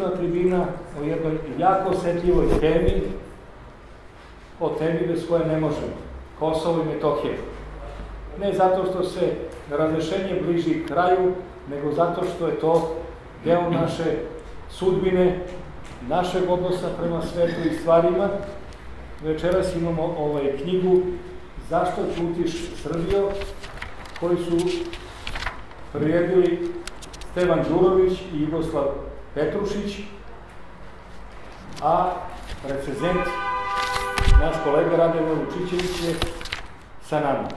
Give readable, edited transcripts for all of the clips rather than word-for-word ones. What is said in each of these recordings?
jedinstvena tribina o jednoj jako osetljivoj temi, o temi bez koje ne možemo, Kosovo i Metohija. Ne zato što se razrešenje bliži kraju, nego zato što je to deo naše sudbine, našeg odnosa prema svetu i stvarima. Večeras imamo knjigu Zašto ćutiš, Srbijo, koju su priredili Stevan Đurović i Jugoslav Petrušić, a recenzent, naš kolega Radomir Vučićević, je sa nama.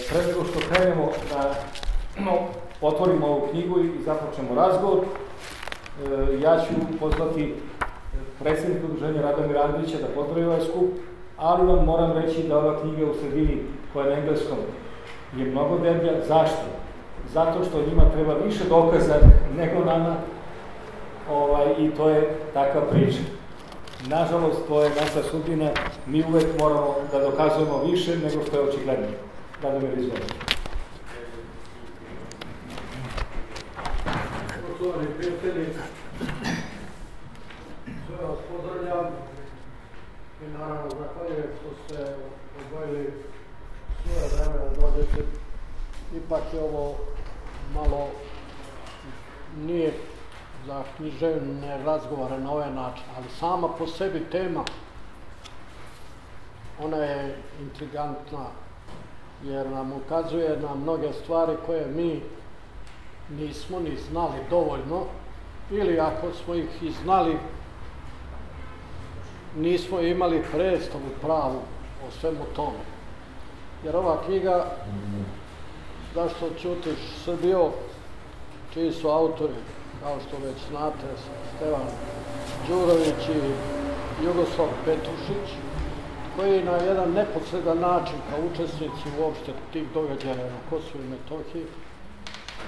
Pre nego što krenemo da otvorimo ovu knjigu i započnemo razgovor, ja ću pozvati predsjednika udruženja Radomira Andrića da pozdravi ovaj skup, ali vam moram reći da ova knjiga u sredini, koja je na engleskom, je mnogo deblja. Zašto? Zato što njima treba više dokaza nego nama, i to je takva priča. Nažalost, to je naša sudbina, mi uvek moramo da dokazujemo više nego što je očigledno. Radomir, izvolite. Poštovani prijatelji, sve vas pozdravljam i naravno zahvaljujem što ste odvojili svoje vreme da dođete. Ipak je ovo malo nije za književne razgovore na ovaj način, ali sama po sebi tema, ona je intrigantna jer nam ukazuje na mnoge stvari koje mi nismo ni znali dovoljno, ili ako smo ih i znali, nismo imali predstavu pravu o svemu tome. Jer ova knjiga Zašto ćutiš, Srbijo, čiji su autori, kao što već znate, Stevan Đurović i Jugoslav Petrušić, koji na jedan neposredan način, kao učesnici uopšte tih događaja na Kosovu i Metohiji,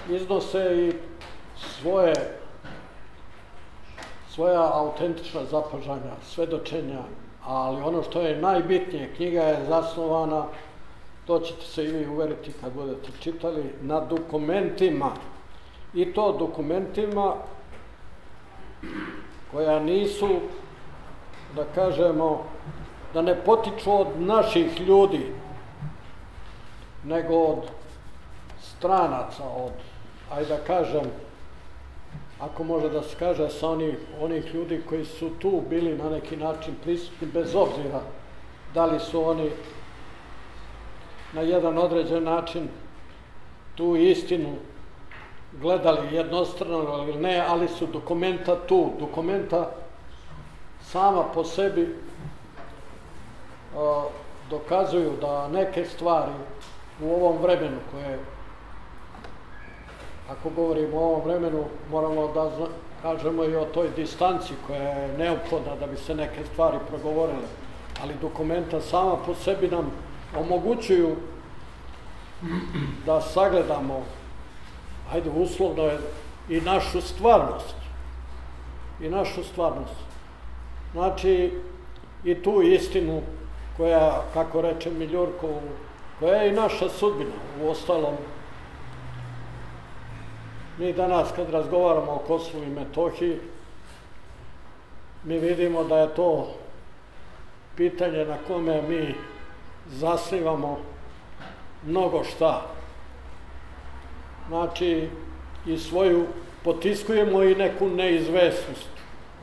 iznose i svoja autentična zapažanja, svedočenja, ali ono što je najbitnije, knjiga je zasnovana, to ćete se i vi uveriti kad budete čitali, na dokumentima. I to dokumentima koja nisu, da kažemo, da ne potiču od naših ljudi, nego od stranaca, od, ajde da kažem, ako može da se kaže, sa onih ljudi koji su tu bili na neki način prisutni, bez obzira da li su oni na jedan određen način tu istinu gledali jednostrano ili ne, ali su dokumenta tu. Dokumenta sama po sebi dokazuju da neke stvari u ovom vremenu koje, ako govorimo o ovom vremenu, moramo da kažemo i o toj distanci koja je neophodna da bi se neke stvari progovorile, ali dokumenta sama po sebi nam omogućuju da sagledamo, ajde uslovno je, i našu stvarnost. I našu stvarnost. Znači, i tu istinu koja, kako reče Miljurko, koja je i naša sudbina. U ostalom, mi danas kad razgovaramo o Kosovu i Metohiji, mi vidimo da je to pitanje na kome mi zasnivamo mnogo šta. Znači, i svoju potiskujemo i neku neizvesnost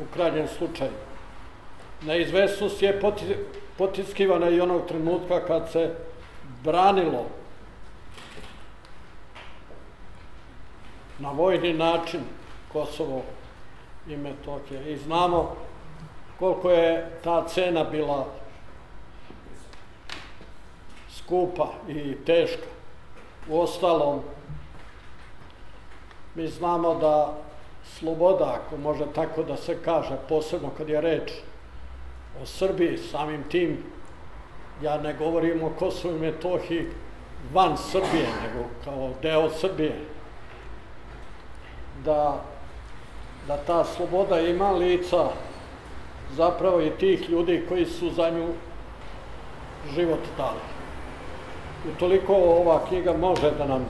u krajnjem slučaju. Neizvesnost je potiskivana i onog trenutka kad se branilo na vojni način Kosovo i Metohija. I znamo koliko je ta cena bila skupa i teška. Uostalom, mi znamo da sloboda, ako može tako da se kaže, posebno kad je reč o Srbiji, samim tim, ja ne govorim o Kosovu i Metohiji van Srbije, nego kao deo Srbije, da ta sloboda ima lica zapravo i tih ljudi koji su za nju život dali. Utoliko ova knjiga može da nam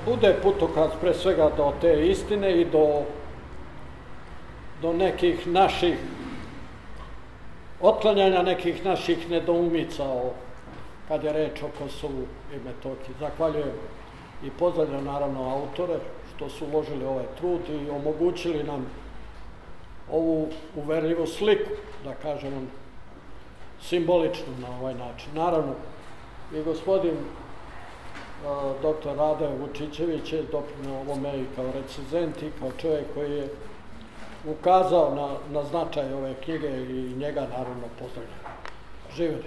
bude putokaz pre svega do te istine i do do nekih naših, otklanjanja nekih naših nedoumica kad je reč o Kosovu i Metohiji. Zahvaljujem i pozdravljam naravno autore što su uložili ovaj trud i omogućili nam ovu uverljivu sliku, da kažemo, simboličnu na ovaj način. Naravno, i gospodin dr. Radoje Vučićević je doprineo ovome i kao recenzent i kao čovjek koji je ukazao na značaj ove knjige i njega naravno pozdravljam. Živjeli!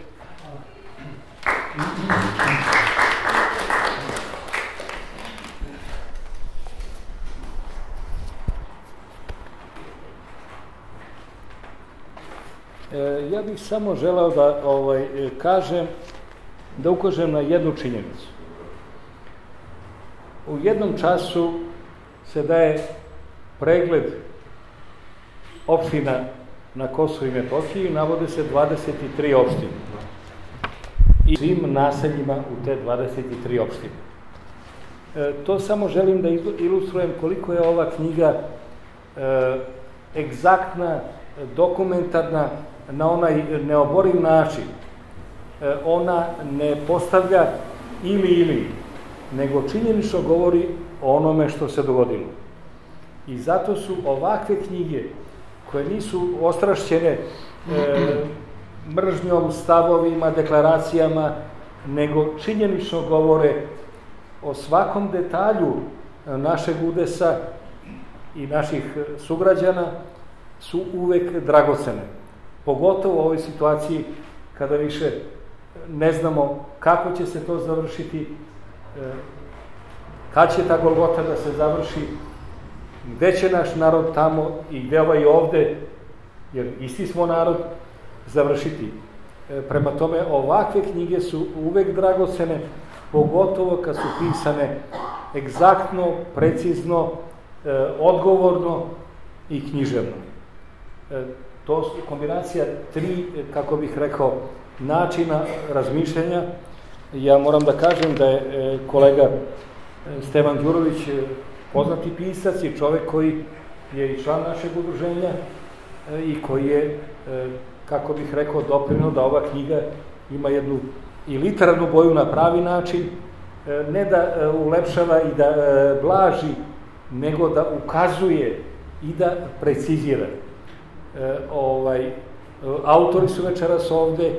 Ja bih samo želeo da ukažem na jednu činjenicu. U jednom času se daje pregled opština na Kosovu i Metohiji, navode se 23 opštine i svim naseljima u te 23 opštine. To samo želim da ilustrujem koliko je ova knjiga egzaktna, dokumentarna, na onaj neoboriv način. Ona ne postavlja ili, nego činjenično govori o onome što se dogodilo. I zato su ovakve knjige, koje nisu ostrašćene mržnjom, stavovima, deklaracijama, nego činjenično govore o svakom detalju našeg udesa i naših sugrađana, su uvek dragocene. Pogotovo u ovoj situaciji kada više ne znamo kako će se to završiti, kad će ta Golgota da se završi, gde će naš narod tamo i gde ovaj ovde, jer isti smo narod, završiti. Prema tome, ovakve knjige su uvek dragocene, pogotovo kad su pisane egzaktno, precizno, odgovorno i književno. To su kombinacija tri, kako bih rekao, načina razmišljanja. Ja moram da kažem da je kolega Stevan Đurović poznati pisac i čovek koji je i član našeg udruženja i koji je, kako bih rekao, doprineo da ova knjiga ima jednu i literarnu boju na pravi način, ne da ulepšava i da blaži, nego da ukazuje i da precizira. Autori su večeras ovde,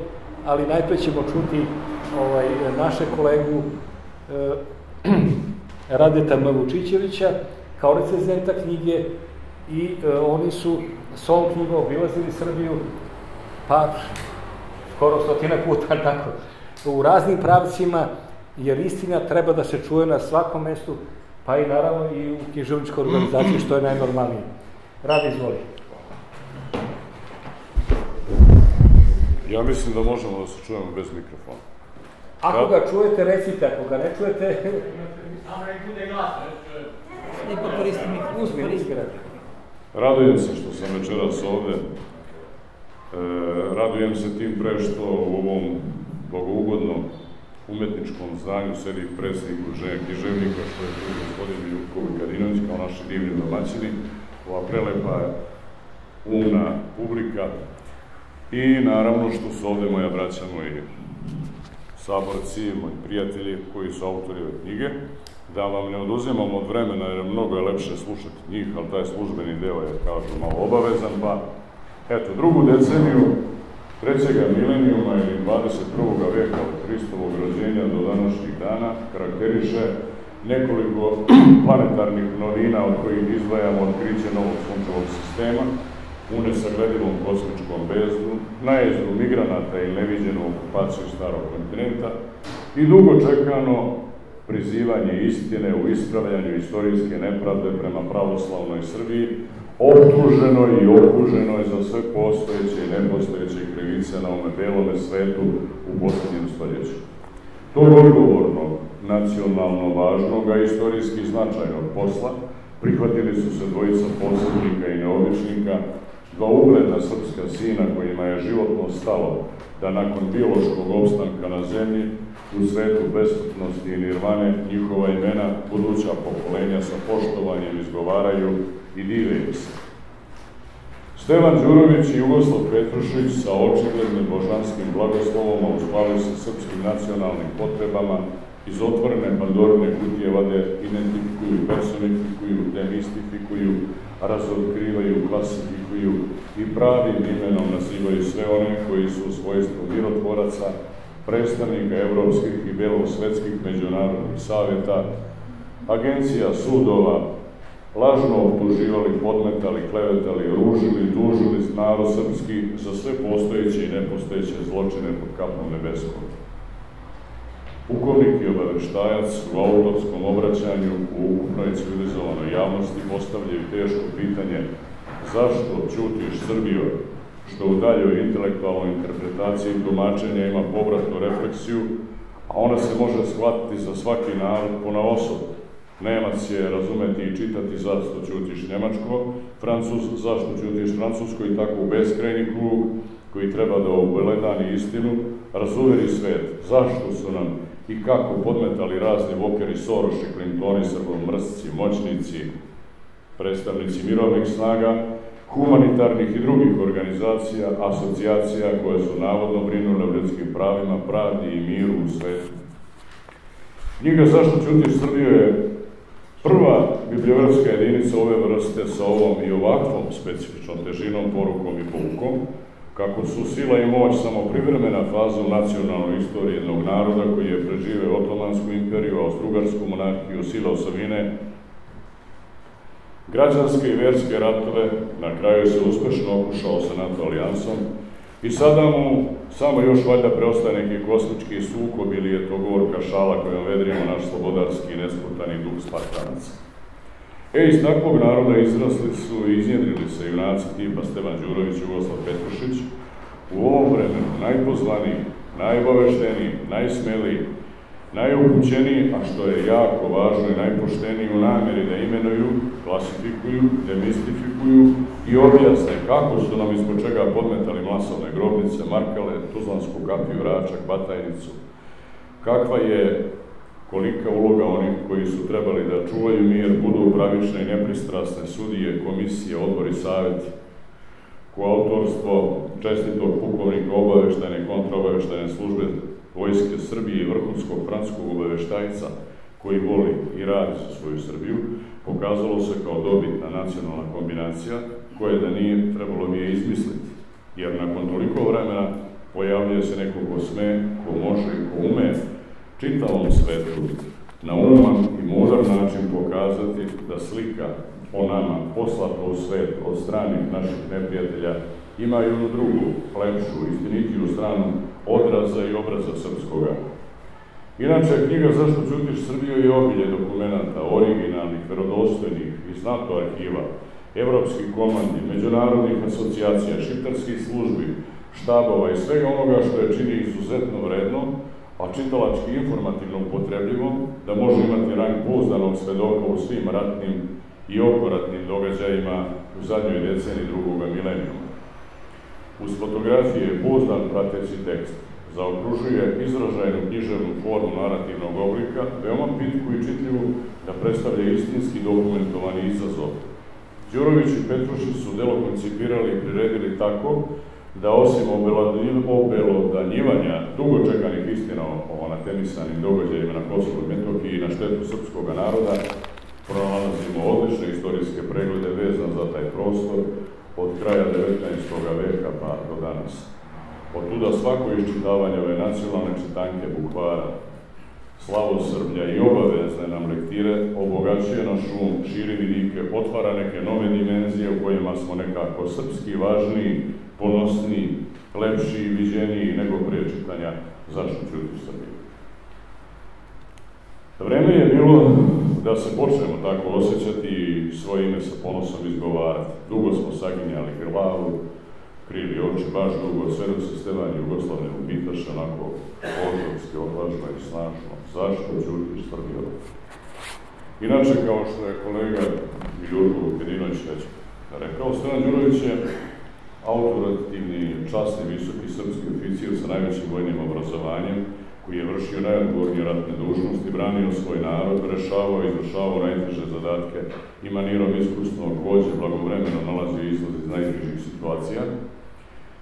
ali najpre ćemo čuti našeg kolegu Radeta Vučićevića kao recenzenta knjige i oni su s ovom knjigom obilazili Srbiju pa skoro 100 puta tako, u raznim pravcima, jer istina treba da se čuje na svakom mestu, pa i naravno i u književničkoj organizaciji, što je najnormalnije. Rade, izvoli. Ja mislim da možemo da se čujemo bez mikrofona. Ako ga čujete, recite, ako ga ne čujete... Samo nek bude glas, neko koristi mikrofon. Radujem se što sam večeras ovde. Radujem se tim pre što u ovom bogougodnom umetničkom zdanju sedi predsjednik Udruženja književnika, što je tu gospodin Ljubko Kadinović, kao naši divni domaćini, ova prelepa umna publika i naravno što su ovde moja braća, moji saborci, moji prijatelji koji su autori ove knjige. Da vam ne oduzimam od vremena, jer mnogo je lepše slušati njih, ali taj službeni deo je, kažu, malo obavezan, pa eto, drugu deceniju trećega milenijuma ili 21. veka od Hristovog rođenja do današnjih dana karakteriše nekoliko planetarnih novina od kojih izdvajamo otkriće novog sunčevog sistema u nesagledivom kosmičkom bezdu, najezdu migranata i neviđenu okupaciju starog kontinenta i dugo čekano prizivanje istine u ispravljanju istorijske nepravde prema pravoslavnoj Srbiji, optuženoj i optuženoj za sve postojeće i nepostojeće krivice na ovome belome svetu u posljednjem stoljeću. Tog odgovornog, nacionalno važnog, a istorijski značajnog posla prihvatili su se dvojica posrednika i neobičnika, dva ugledna srpska sina kojima je životno stalo da nakon biološkog opstanka na zemlji u svetu besmrtnosti i nirvane njihova imena buduća pokolenja sa poštovanjem izgovaraju i dive im se. Stevan Đurović i Jugoslav Petrušić sa očiglednim božanskim blagoslovom uspali se srpskim nacionalnim potrebama iz otvorene Pandorine kutije vade, identifikuju, personifikuju, demistifikuju, razotkrivaju, klasifikuju i pravim imenom nazivaju sve one koji su u svojstvu mirotvoraca, predstavnika evropskih i belosvetskih međunarodnih savjeta, agencija, sudova, lažno optuživali, podmetali, klevetali, ružili, tužili narod srpski za sve postojeće i nepostojeće zločine pod kapom nebeskom. Pukovnik i obaveštajac u autorskom obraćanju u ukupnoj civilizovanoj javnosti postavljaju teško pitanje zašto ćutiš Srbijo, što u daljoj intelektualnoj interpretaciji tumačenja ima povratnu refleksiju, a ona se može shvatiti za svaki narod ponaosob. Nemac je razumeti i čitati zašto ćutiš Njemačko, Francuz zašto ćutiš Francusko i tako u beskrajni krug koji treba da obeledani istinu, razuveri svet zašto su nam i kako podmetali razni Vokeri, Soroši, Clintoni, srbomrsci, moćnici, predstavnici mirovnih snaga, humanitarnih i drugih organizacija, asocijacija koje su navodno brinule o ljudskim pravima, pravdi i miru u svetu. Knjiga Zašto ćutiš Srbijo je prva bibliografska jedinica ove vrste sa ovom i ovakvom specifičnom težinom, porukom i poukom, kako su sila i moć samo privremena faza u nacionalnoj istoriji jednog naroda koji je preživeo Otomansku imperiju, Austro-Ugarsku monarhiju, sile osovine, građanske i verske ratove, na kraju se uspešno okušao sa NATO alijansom i sada mu samo još valjda preostaje neki kosmički sukob ili je to govorka šala kojom vedrimo naš slobodarski i nesputani duh Spartanaca. Iz takvog naroda izrasli su i iznjedrili se junaci tipa Stevan Đurović i Jugoslav Petrušić, u ovom vremenu najpozvaniji, najobavešteniji, najsmeliji, najupućeniji, a što je jako važno i najpošteniji u namjeri da imenuju, klasifikuju, demistifikuju i objasne kako su nam ispod čega podmetali masovne grobnice, Markale, Tuzlansku kapiju, Račak, Batajnicu, kakva je kolika uloga onih koji su trebali da čuvaju mir, budu pravične i nepristrasne sudije, komisije, odbori, savjeti, koautorstvo čestitog pukovnika obaveštajne i kontraobaveštajne službe Vojske Srbije i vrhunskog francuskog obaveštajca koji voli i radi za svoju Srbiju, pokazalo se kao dobitna nacionalna kombinacija koje da nije trebalo bi je izmisliti, jer nakon toliko vremena pojavljuje se neko ko sme, ko može i ko ume čitavom svetu na uman i mudar način pokazati da slika o nama poslata u svet od stranih naših neprijatelja ima i onu drugu, lepšu, istinitiju stranu odraza i obraza srpskoga. Inače, knjiga Zašto ćutiš Srbijo je obilje dokumenta, originalnih, verodostojnih iz NATO arhiva, evropskih komandi, međunarodnih asocijacija, šiptarskih službi, štabova i svega onoga što je čini izuzetno vredno, a čitalački informativno upotrebljivo, da može imati rang pouzdanog svedoka u svim ratnim i okoratnim događajima u zadnjoj deceniji drugoga milenijuma. Uz fotografije je pouzdan prateći tekst, zaokružuje izražajnu književnu formu narativnog oblika, veoma pitku i čitljivu da predstavlja istinski dokumentovani izazov. Đurović i Petrušić su delo koncipirali i priredili tako da osim obelodanjivanja dugo čekanih istina o anatemisanim događajima na Kosovu i Metohiji i na štetu srpskog naroda, pronalazimo odlične istorijske preglede vezane za taj prostor od kraja 19. veka pa do danas. Od tuda svako iščitavanje ove nacionalne čitanke bukvara, slavosrblja i obavezne nam lektire obogaćuje naš um, širi vidike, otvara neke nove dimenzije u kojima smo nekako srpski važniji, ponosniji, lepši i viđeniji nego prije čitanja Zašto ćutiš Srbijo. Vreme je bilo da se počnemo tako osjećati i svoje ime sa ponosom izgovarati. Dugo smo saginjali glavu, krili oči baš dugo, sve dok se Stevan Jugoslav ne upitaš onako otorski, odvažno i snažno. Zašto ćutiš Srbijo? Inače, kao što je kolega Jurko Vukadinović već rekao, Stevan Đurović je autoritativni, časni, visoki srpski oficir sa najvećim vojnim obrazovanjem, koji je vršio najodgovornije ratne dužnosti, branio svoj narod, rešavao i izvršavao najteže zadatke i manirom iskusnog vođe blagovremeno nalazio izlaz iz najtežih situacija.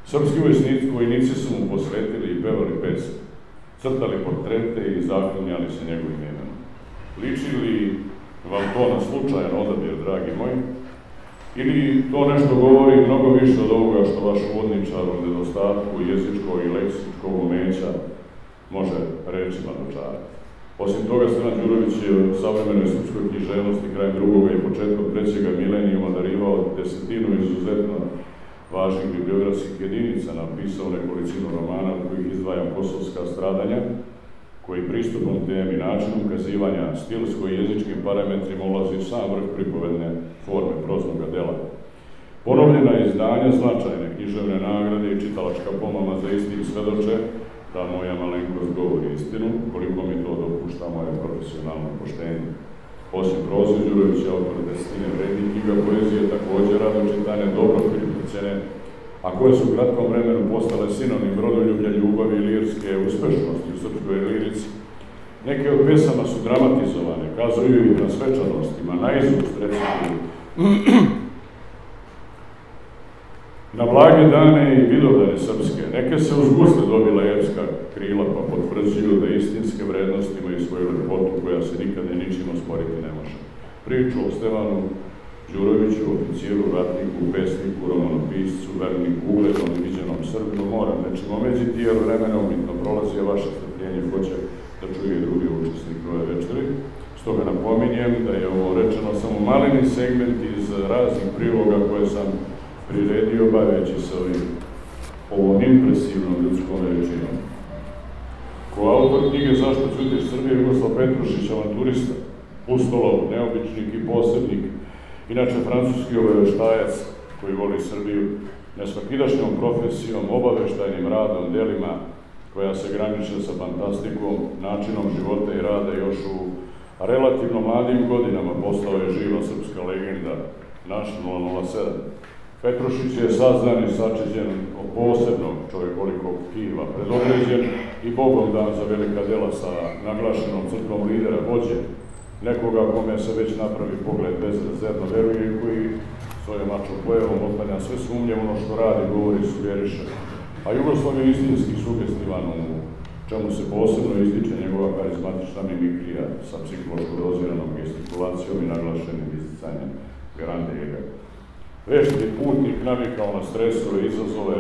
Srpski vojnici su mu posvetili i pevali pesme, crtali portrete i zaklinjali se njegovim imenom. Liči li vam to na slučajan odabir, dragi moji? Ili to nešto govori mnogo više od ovoga što vaš uvodničar u nedostatku jezičkog i leksičkog umeća može rečima dočarati? Osim toga, Stevan Đurović je u savremenoj srpskoj književnosti krajem drugog i početkom trećega milenijuma darivao desetinu izuzetno važnih bibliografskih jedinica, napisao nekolicinu romana od kojih izdvajam Kosovska stradanja, koji pristupom temi, načinom ukazivanja, stilsko i jezičkim parametrima ulazi u sam vrh pripovedne forme proznog dela. Ponovljena izdanja, značajne književne nagrade i čitalačka pomama za istim svedoče da moja malenkost govori istinu, koliko mi to dopušta moje profesionalno poštenje. Osim proze, Đurović je autor desetine vrednih knjiga poezije, također rado čitane, dobro kritičene, a koje su u kratkom vremenu postale sinonim rodoljublja, ljubavi i lirske uspešnosti u srpskoj lirici. Neke od pesama su dramatizovane, kazuju i na svečanostima, naizust recituju na blage dane i vidovdane srpske. Neke se uz gusle dobila epska krila, pa potvrđuju da istinske vrednosti imaju svoju lepotu koja se nikada ničim osporiti ne može. Priču o Stevanu Đuroviću, oficiru, ratniku, pesniku, romanopiscu, verniku, uglednom i viđenom Srbinu moram nečim omeđiti, jer vremena umitno prolazi, a vaše strpljenje hoće da čuje i drugi učesnik ove večeri. Stoga napominjem da je ovo rečeno samo maleni segment iz raznih priloga koje sam priredio baveći se ovom impresivnom ljudskom rečinom. Ko autor knjige Zašto ćutiš Srbije, Jugoslav Petrušić, avanturista, pustolov, neobičnik i posebnik, inače francuski obaveštajac koji voli Srbiju, nesvakidašnjom profesijom, obaveštajnim radom, delima koja se graniče sa fantastikom, načinom života i rada još u relativno mladim godinama postao je živa srpska legenda, naš 007. Petrušić je sazdan i sačeđen od posebnog čovjekolikog tkiva, predodređen i Bogom dan za velika dela sa naglašenom crtom lidera, vođe, nekoga kome se već napravi pogled bezrezervno veruje i koji svojom mačom pojavom otklanja sve sumnje, ono što radi, govori, suvjeriše. A Jugoslav je istinski sugestivan, u čemu se posebno ističe njegova karizmatična mimikrija sa psihološko doziranom gestikulacijom i naglašenim isticanjem grandega. Vešti putnik navikao na stresove, izazove,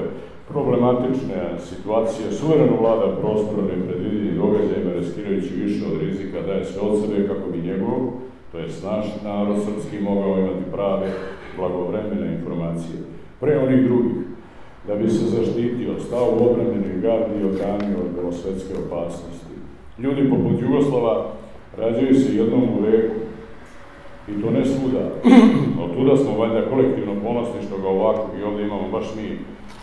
problematične situacije, suvereno vlada prostorom nepredvidivim događajima, riskirajući više od rizika, daje sve od sebe kako bi njegov, to je naš narod srpski, mogao imati prave, blagovremene informacije. Pre onih drugih, da bi se zaštitio, stao u odbranjenoj gardi i odbranio od belosvetske opasnosti. Ljudi poput Jugoslava rađaju se jednom u veku, i to ne svuda. Od tuda smo valjda kolektivno ponosni što ga ovako i ovdje imamo baš mi,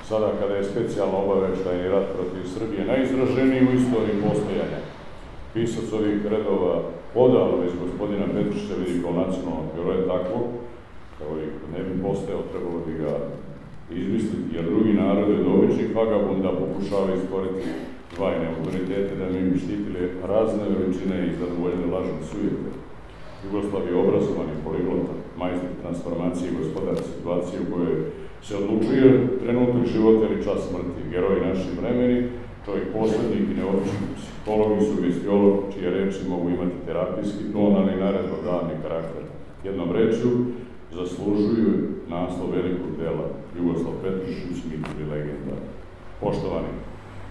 sada kada je specijalno obaveštajni rat protiv Srbije, najizraženiji u istoriji postojanja. Pisac ovih redova odavno iz gospodina Petrušića vidi kao nacionalnog heroja tako, kao i ne bi postojao, trebalo bi ga izmisliti, jer drugi narod je do običnih vagabunda pokušava izboriti dvajne autoritete da mi štitili razne veličine i zadovoljene lažne sujete. Jugoslav je obrazovan i poliglota, majstor transformacije i gospodarske situacije u kojoj se odlučuje trenutak života ili čas smrti. Geroj naših vremeni, čovjek poslednik i neobični psiholog i sugestiolog, čije reči mogu imati terapijski ton, ali i naredbodavni karakter. Jednom rečju zaslužuju naslov velikog dela Jugoslav Petrušić, mit ili legenda. Poštovani,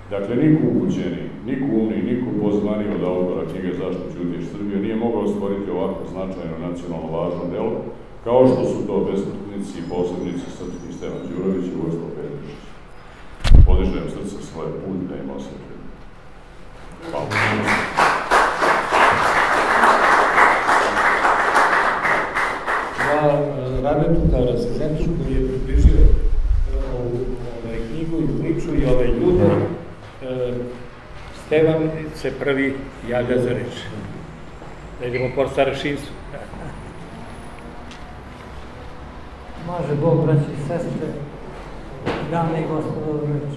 dakle, niko upućeni, niko umni, niko pozvaniji od autora knjige Zašto ćutiš Srbije nije mogao stvoriti ovako značajno nacionalno važno delo, kao što su to besmrtnici i posebnici srpski Stevan Đurović i Jugoslav Petrušić. Podižem srce svoje putne i osvetljenje. Hvala. Radetu Tarasezentu koji je približio knjigu i priču i ove ljude, Stevan se prvi javlja za reč. Da idemo po starešinstvu. Može Bog, braći i sestre, dame i gospodo, reč.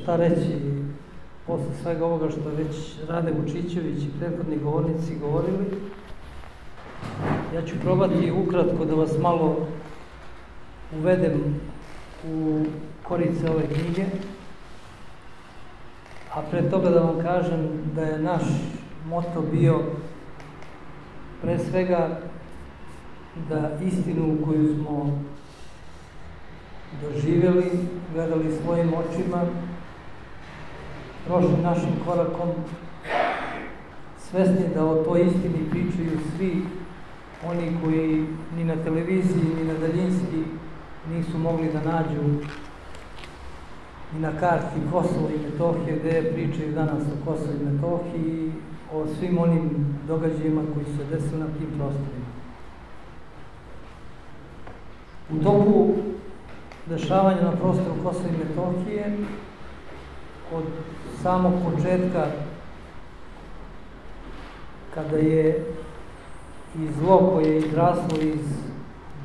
šta reći posle svega ovoga što već Rade Vučićević i prethodni govornici govorili. Ja ću probati ukratko da vas malo uvedem u korice ove knjige, a pre toga da vam kažem da je naš moto bio pre svega da istinu koju smo doživjeli, gledali svojim očima, prošli našim korakom, svesni da o toj istini pričaju svi oni koji ni na televiziji, ni na daljinski nisu mogli da nađu ni na karti Kosovo i Metohije, gde pričaju danas o Kosovo i Metohiji, o svim onim događajima koji su se desili na tim prostorima. U toku dešavanja na prostoru Kosova i Metohije, od samog početka, kada je i zlo koje je izraslo iz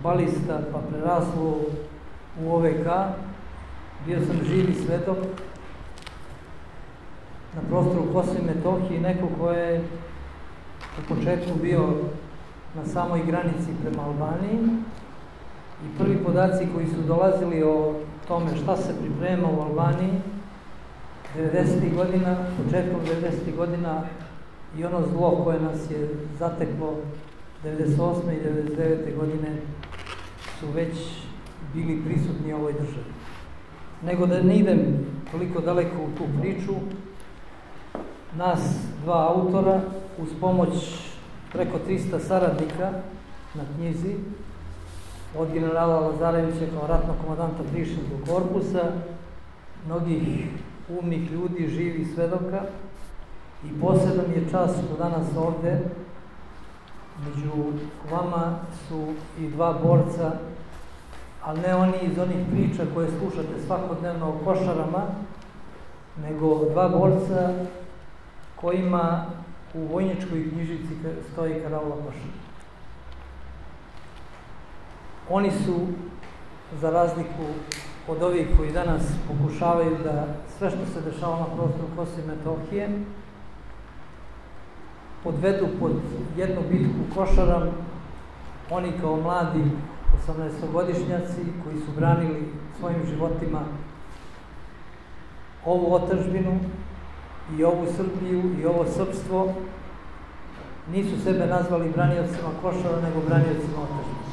balista pa preraslo u OVK, bio sam živi svedok na prostoru Kosova i Metohije, neko ko je u početku bio na samoj granici prema Albaniji, i prvi podaci koji su dolazili o tome šta se priprema u Albaniji 90. godina, početkom 90. godina, i ono zlo koje nas je zateklo 98. i 99. godine su već bili prisutni u ovoj državi. Nego da ne idem toliko daleko u tu priču, nas dva autora, uz pomoć preko 300 saradnika na knjizi, od generala Lazarevića kao ratnog komandanta Prištinskog korpusa, mnogih umnih ljudi, živih svedoka, i poseban je čast što danas ovde među vama su i dva borca, ali ne oni iz onih priča koje slušate svakodnevno o Košarama, nego dva borca kojima u vojničkoj knjižici stoji karaula Košara. Oni su, za razliku od ovih koji danas pokušavaju da sve što se dešava na prostoru Kosova i Metohije podvedu pod jednu bitku Košaram, oni kao mladi 18-godišnjaci koji su branili svojim životima ovu otadžbinu i ovu Srbiju i ovo srpstvo, nisu sebe nazvali braniocima Košara, nego braniocima otadžbine.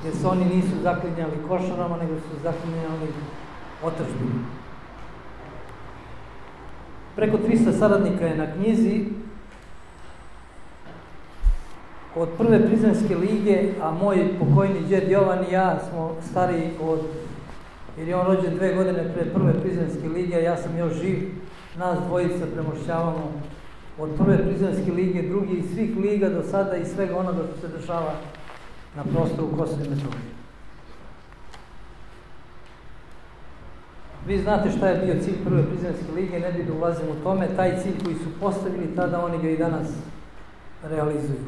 Jer se oni nisu zaklinjali Košarama, nego su zaklinjali otadžbinu. Preko 300 saradnika je na knjizi. Od prve Prizrenske lige, a moj pokojni džed Jovan i ja smo stariji od, jer je on rođen 2 godine pre prve Prizrenske lige, a ja sam još živ, nas dvojica premošćavamo od prve Prizrenske lige, drugi i svih liga do sada i svega onoga što se dešava na prostoru Kosova i Metohije. Vi znate šta je bio cilj prve Prizrenske lige, ne bi da ulazim u tome, taj cilj koji su postavili tada, oni ga i danas realizuju.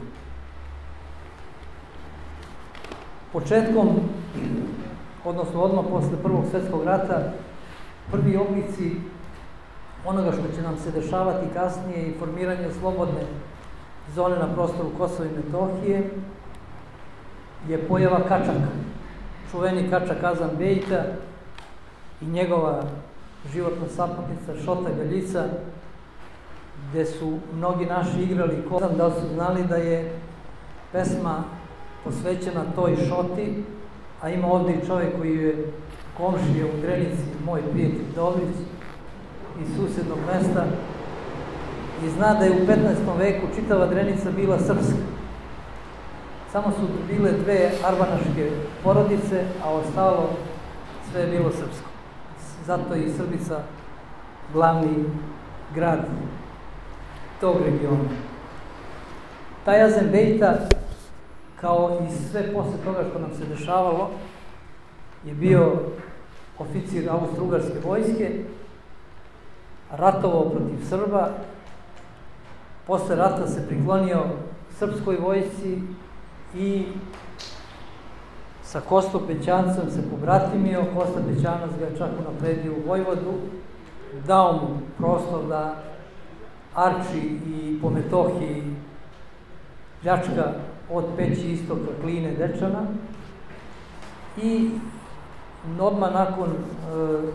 Početkom, odnosno odmah posle Prvog svjetskog rata, prvi oblici onoga što će nam se dešavati kasnije i formiranje slobodne zone na prostoru Kosova i Metohije je pojava Kačaka, čuveni Kačak Azam Bejta i njegova životna saputnica Šota Galjica, gde su mnogi naši igrali kozam, da su znali da je pesma posvećena toj Šoti, a ima ovde i čovjek koji je komšija u Drenici, moj prijatelj Dobrić, iz susednog mesta, i zna da je u 15. veku čitava Drenica bila srpska. Samo su bile 2 arbanaške porodice, a ostalo sve je bilo srpsko. Zato je i Srbica glavni grad tog regiona. Taj Azem Bejta, kao i sve posle toga što nam se dešavalo, je bio oficir Austro-Ugarske vojske, ratovao protiv Srba, posle rata se priklonio srpskoj vojsci i sa Kostom Pećancem se pobratimio. Kosta Pećanac ga je čak unapredio u vojvodu dao mu prostor da arči i po Metohiji pljačka od Peći, Istoka, Kline, Dečana i odmah nakon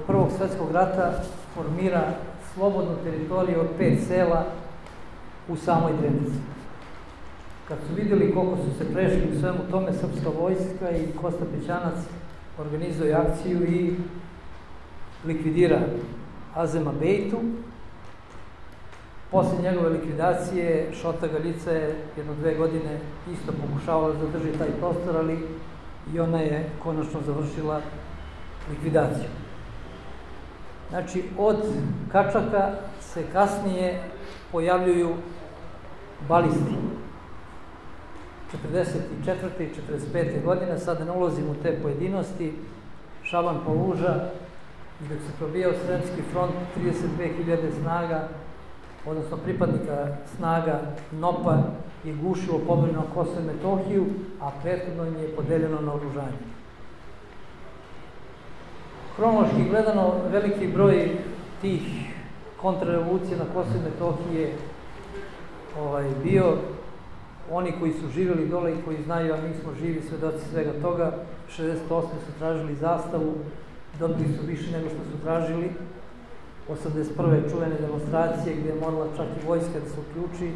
Prvog svjetskog rata formira slobodnu teritoriju od 5 sela u samoj Drenici. Kad su vidjeli koliko su se prešli u svemu tome, srpska vojska i Kosta Pećanac organizuje akciju i likvidira Azema Bejtu. Posle njegove likvidacije Šota Galjica je 1-2 godine isto pokušavala da zadrži taj prostor, ali i ona je konačno završila likvidaciju. Znači, od Kačaka se kasnije pojavljuju balisti. 44. i 45. godine, sada ne ulazim u te pojedinosti, Šaban Paluža, i dok se probijao Sremski front, 32.000 snaga, odnosno pripadnika snaga NOP-a je gušilo pobunu na Kosovo i Metohiju, a prethodno im je podeljeno na oružanje. Hronološki gledano, veliki broj tih kontrarevolucija na Kosovo i Metohiji je bio. Oni koji su živjeli dole i koji znaju, a mi smo živi svedoci svega toga, 68. su tražili zastavu, dobili su više nego što su tražili. 81. čuvene demonstracije gdje je morala čak i vojska da se uključi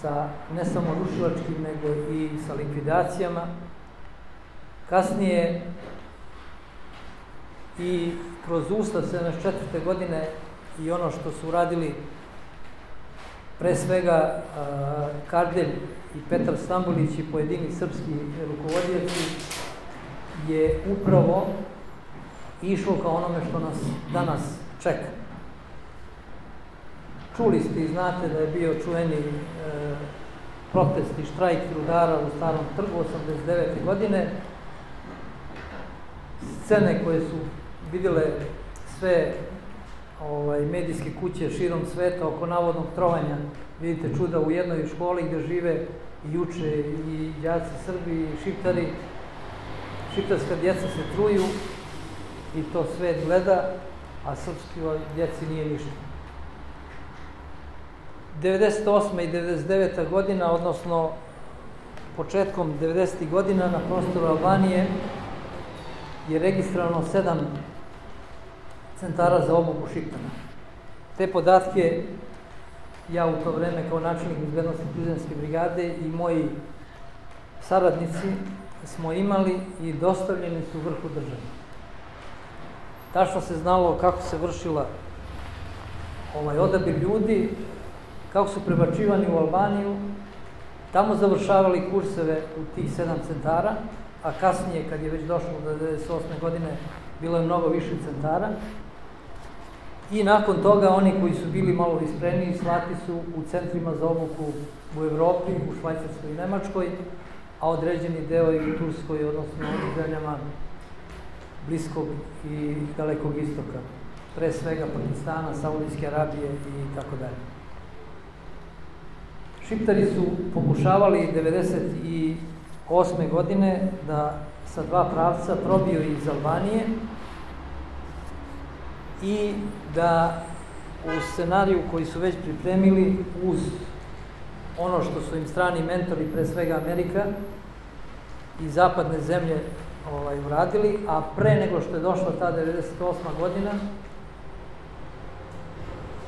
sa ne samo rušilačkim, nego i sa likvidacijama. Kasnije i kroz Ustav 74. godine i ono što su uradili pre svega Kardelj i Petar Stambolić i pojedini srpski rukovodioci je upravo išlo kao onome što nas danas čeka. Čuli ste i znate da je bio čuveni protest i štrajk rudara u Starom trgu 89. godine. Scene koje su vidjele sve medijske kuće širom sveta oko navodnog trovanja. Vidite čuda u jednoj školi gdje žive i uče i đaci Srbi i Šiptari. Šiptarska djeca se truju i to svet gleda, a srpskoj djeci nije ništa. 98. i 99. godina, odnosno početkom 90. godina na prostoru Albanije je registrovano 7 centara za obuku Šiptara. Te podatke ja u to vreme kao načelnik bezbednosne prizrenske brigade i moji saradnici smo imali i dostavljeni su vrhu države. Tačno se znalo kako se vršila odabir ljudi, kako su prebačivani u Albaniju, tamo završavali kurseve u tih 7 centara, a kasnije, kad je već došlo do 1998. godine, bilo je mnogo više centara. I nakon toga, oni koji su bili malo ispreniji, slati su u centrima za obuku u Evropi, u Švajcarskoj i Nemačkoj, a određeni deo i u Turskoj, odnosno u zemljama Bliskog i Dalekog istoka. Pre svega Pakistana, Saudijske Arabije i tako dalje. Šiptari su pokušavali 1998. godine da sa 2 pravca probiju iz Albanije i da u scenariju koji su već pripremili uz ono što su im strani mentori, pre svega Amerika i zapadne zemlje uradili, a pre nego što je došla ta 1998. godina,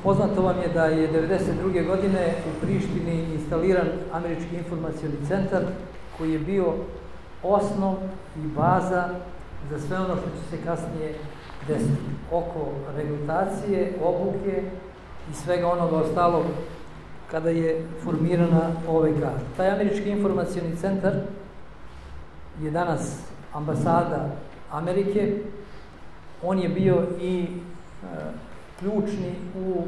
poznato vam je da je 1992. godine u Prištini instaliran Američki informacioni centar koji je bio osnov i baza za sve ono što će se kasnije desiti oko regrutacije, obuke i svega onoga ostalog kada je formirana OVK. Taj Američki informacioni centar je danas ambasada Amerike. On je bio i ključni u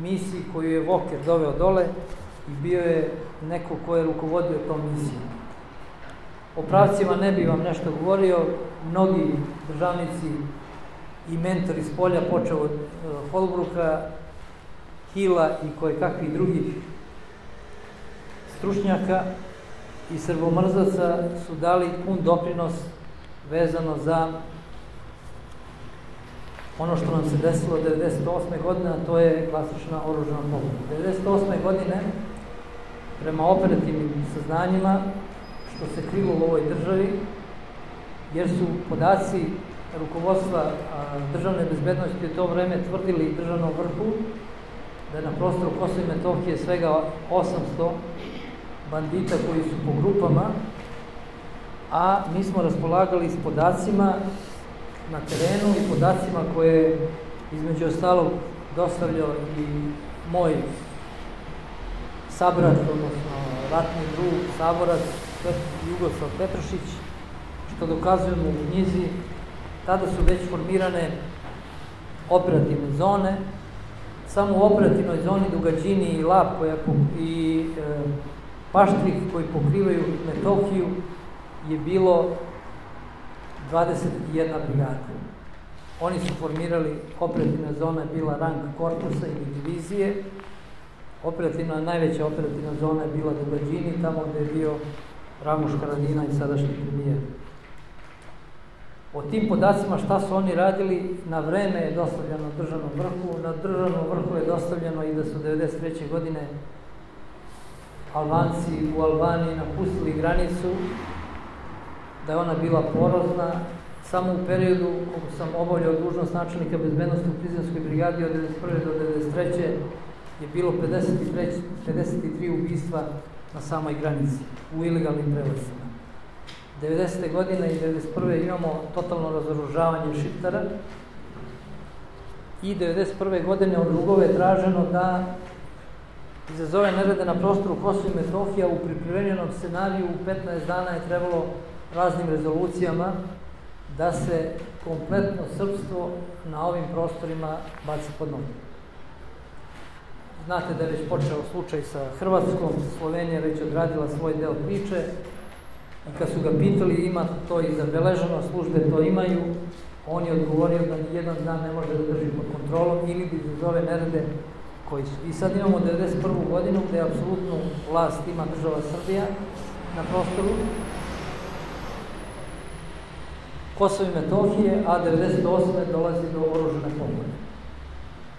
misiji koju je Walker doveo dole i bio je neko ko je rukovodio tom misijom. O pravcima ne bih vam nešto govorio, mnogi državnici i mentori s polja, počeo od Holbrooka, Hila i kojekakvih drugih stručnjaka i srbomrzaca su dali pun doprinos vezano za ono što nam se desilo 1998. godine, a to je klasična oružana pobuna. 1998. godine, prema operativnim saznanjima, što se krilo u ovoj državi, jer su podaci rukovodstva državne bezbednosti u to vreme tvrdili državnom vrhu da je na prostoru Kosova i Metohije svega 800 bandita koji su po grupama, a mi smo raspolagali s podacima na terenu i podacima koje između ostalog dostavljao i moj sabrat, odnosno ratni drug, saborac Jugoslav Petrušić, što dokazujemo u knjizi. Tada su već formirane operativne zone. Samo u operativnoj zoni Dugađini i Lab i Paštrik koji pokrivaju Metohiju je bilo 21 brigada. Oni su formirali, operativna zona je bila rang korpusa ili divizije. Najveća operativna zona je bila Dugađini, tamo gde je bio Ramuš Haradinaj i sadašnji premijer. O tim podacima šta su oni radili, na vreme je dostavljeno državnom vrhu. Na državnom vrhu je dostavljeno i da su 1993. godine Albanci u Albaniji napustili granicu, da je ona bila porozna. Samo u periodu kako sam obavljao dužnost načelnika bezbednosti u Prizrenskoj brigadi od 1991. do 1993. je bilo 53 ubistva na samoj granici u ilegalnim prelazima. 90. godine i 1991. imamo totalno razoružavanje Šiptara i 1991. godine od drugove je traženo da izazove nerede na prostoru Kosova i Metohija. U pripremljenom scenariju u 15 dana je trebalo raznim rezolucijama da se kompletno srpstvo na ovim prostorima baci pod nogu. Znate da je već počeo slučaj sa Hrvatskom, Slovenija već odradila svoj deo priče i kad su ga pitali, ima to i zabeleženo, službe to imaju, on je odgovorio da ni jedan dan ne može da drži pod kontrolom ili da izazove nerede koji su. I sad imamo 1991. godinu gde apsolutnu vlast ima država Srbija na prostoru Kosova i Metohije, a 1998. dolazi do oružane pobune.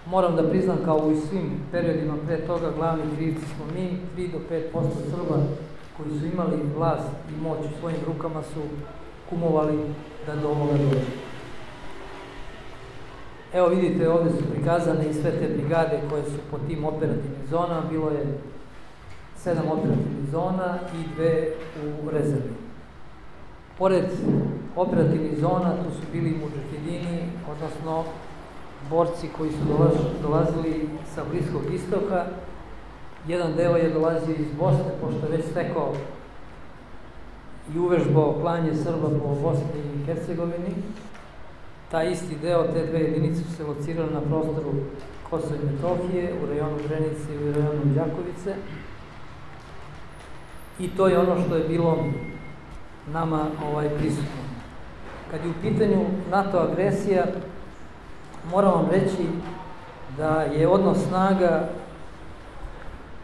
Moram da priznam, kao i svim periodima pre toga, glavni krivci smo mi, 3 do 5% Srba koji su imali vlast i moć u svojim rukama su kumovali da do ovoga dođe. Evo vidite, ovde su prikazane i sve te brigade koje su po tim operativnim zonama, bilo je 7 operativnih zona i 2 u rezervi. Pored operativnih zona tu su bili mudžahedini, odnosno borci koji su dolazili sa Bliskog istoka. Jedan deo je dolazio iz Bosne, pošto je već stekao i uvežbao klanje Srba po Bosni i Hercegovini. Taj isti deo, te dve jedinice su se locirale na prostoru Kosova i Metohije, u rajonu Drenice i u rajonu Đakovice. I to je ono što je bilo nama prisutno. Kad je u pitanju NATO agresija, moram vam reći da je odnos snaga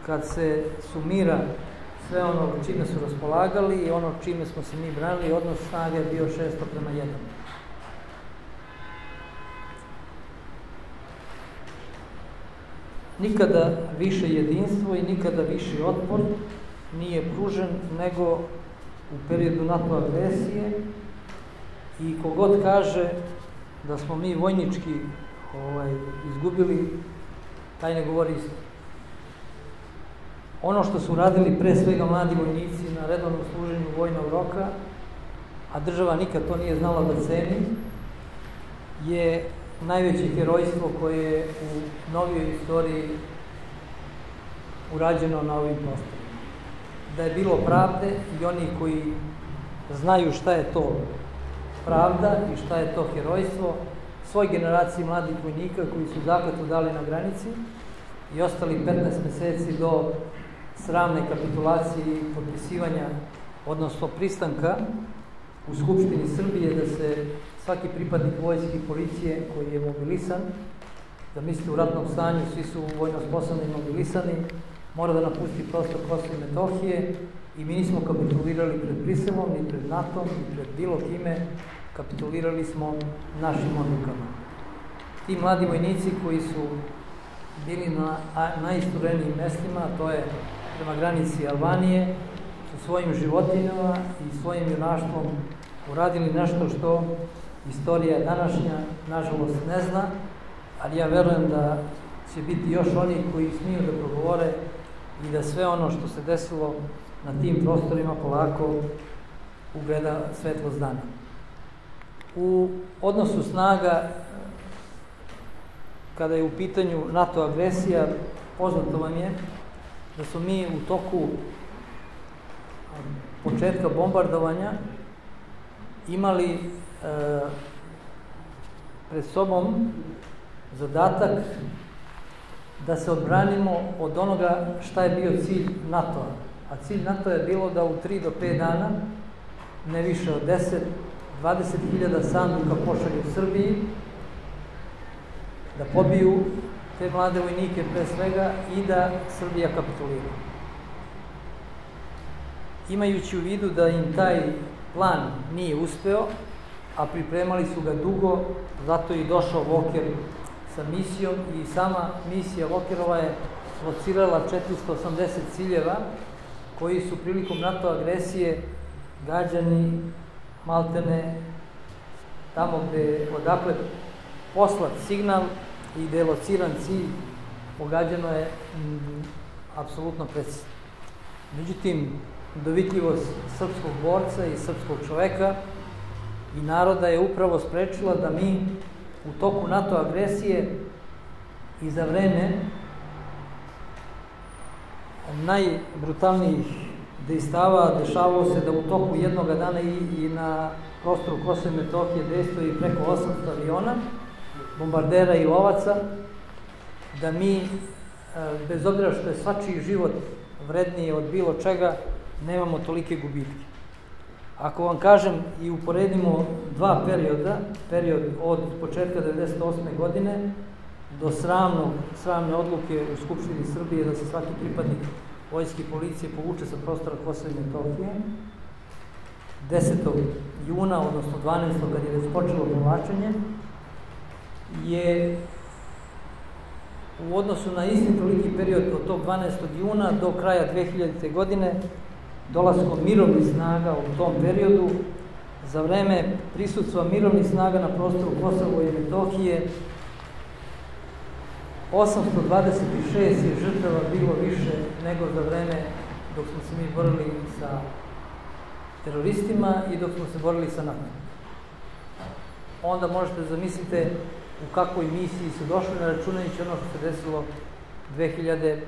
kad se sumira sve ono čime su raspolagali i ono čime smo se mi branili, odnos snaga je bio 600:1. Nikada više jedinstvo i nikada viši otpor nije pružen nego u periodu NATO agresije i kogod kaže da smo mi vojnički izgubili, taj ne govori istinu. Ono što su radili pre svega mladi vojnici na redovnom služenju vojnog roka, a država nikad to nije znala da ceni, je najveće herojstvo koje je u novijoj istoriji urađeno na ovim prostorima. Da je bilo pravde i oni koji znaju šta je to pravda i šta je to herojstvo, svoj generaciji mladih vojnika koji su zakletu dali na granici i ostali 15 meseci do sramne kapitulacije i potpisivanja, odnosno pristanka u Skupštini Srbije da se svaki pripadnik vojske i policije koji je mobilisan, da mislite u ratnom stanju, svi su vojno sposobni i mobilisani, mora da napusti prostor Kosova i Metohije i mi nismo kapitulirali pred Briselom, ni pred NATO-om, ni pred bilo kime, kapitulirali smo našim odlukama. ti mladi vojnici koji su bili na najisturenijim mestima, to je prema granici Albanije, su svojim životinjama i svojim junaštvom uradili nešto što istorija današnja, nažalost, ne zna, ali ja verujem da će biti još oni koji smiju da progovore i da sve ono što se desilo na tim prostorima polako ugleda svetlost dana. U odnosu snaga, kada je u pitanju NATO agresija, poznato vam je da smo mi u toku početka bombardovanja imali pred sobom zadatak da se odbranimo od onoga šta je bio cilj NATO-a. A cilj NATO je bilo da u 3 do 5 dana, ne više od 10-20.000 sanduka pošalju u Srbiji, da pobiju te mlade vojnike pre svega i da Srbija kapitulira. Imajući u vidu da im taj plan nije uspeo, a pripremali su ga dugo, zato je i došao Voker sa misijom i sama misija Vokerova je locirala 480 ciljeva koji su prilikom NATO agresije gađani maltene tamo gde odakle poslat signal i gde je lociran cilj, pogađano je apsolutno precizno. Međutim, dovitljivost srpskog borca i srpskog čoveka i naroda je upravo sprečila da mi u toku NATO agresije i za vreme najbrutalnijih dejstava dešavalo se da u toku jednog dana i na prostoru Kosova i Metohije dejstvuje i preko 800 aviona, bombardera i lovaca, da mi, bez obzira što je svačiji život vredniji od bilo čega, nemamo tolike gubitke. Ako vam kažem i uporedimo dva perioda, period od početka 1998. godine do sramne odluke u Skupštini Srbije da se svaki pripadnik vojske i policije povuče sa prostora Kosova i Metohije, 10. juna, odnosno 12. kad je već počelo povlačenje, je u odnosu na isti toliki period od tog 12. juna do kraja 2000. godine, dolaskom mirovnih snaga u tom periodu, za vreme prisutstva mirovnih snaga na prostoru Kosova i Metohije, 826 je žrtava bilo više nego za vreme dok smo se mi borili sa teroristima i dok smo se borili sa NATO. Onda možete zamislite u kakvoj misiji su došli, na računajući ono što se desilo 2004.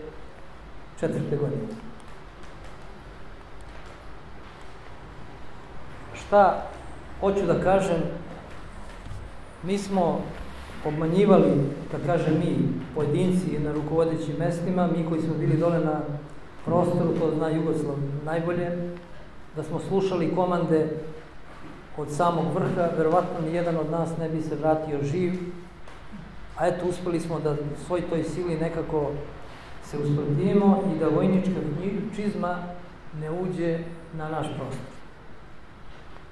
godine. Šta hoću da kažem, mi smo obmanjivali, kad kažem mi, pojedinci na rukovodećim mestima, mi koji smo bili dole na prostoru, to zna Jugoslav najbolje, da smo slušali komande od samog vrha, verovatno nijedan od nas ne bi se vratio živ, a eto, uspeli smo da svoj toj sili nekako se usprotivimo i da vojnička čizma ne uđe na naš prostor.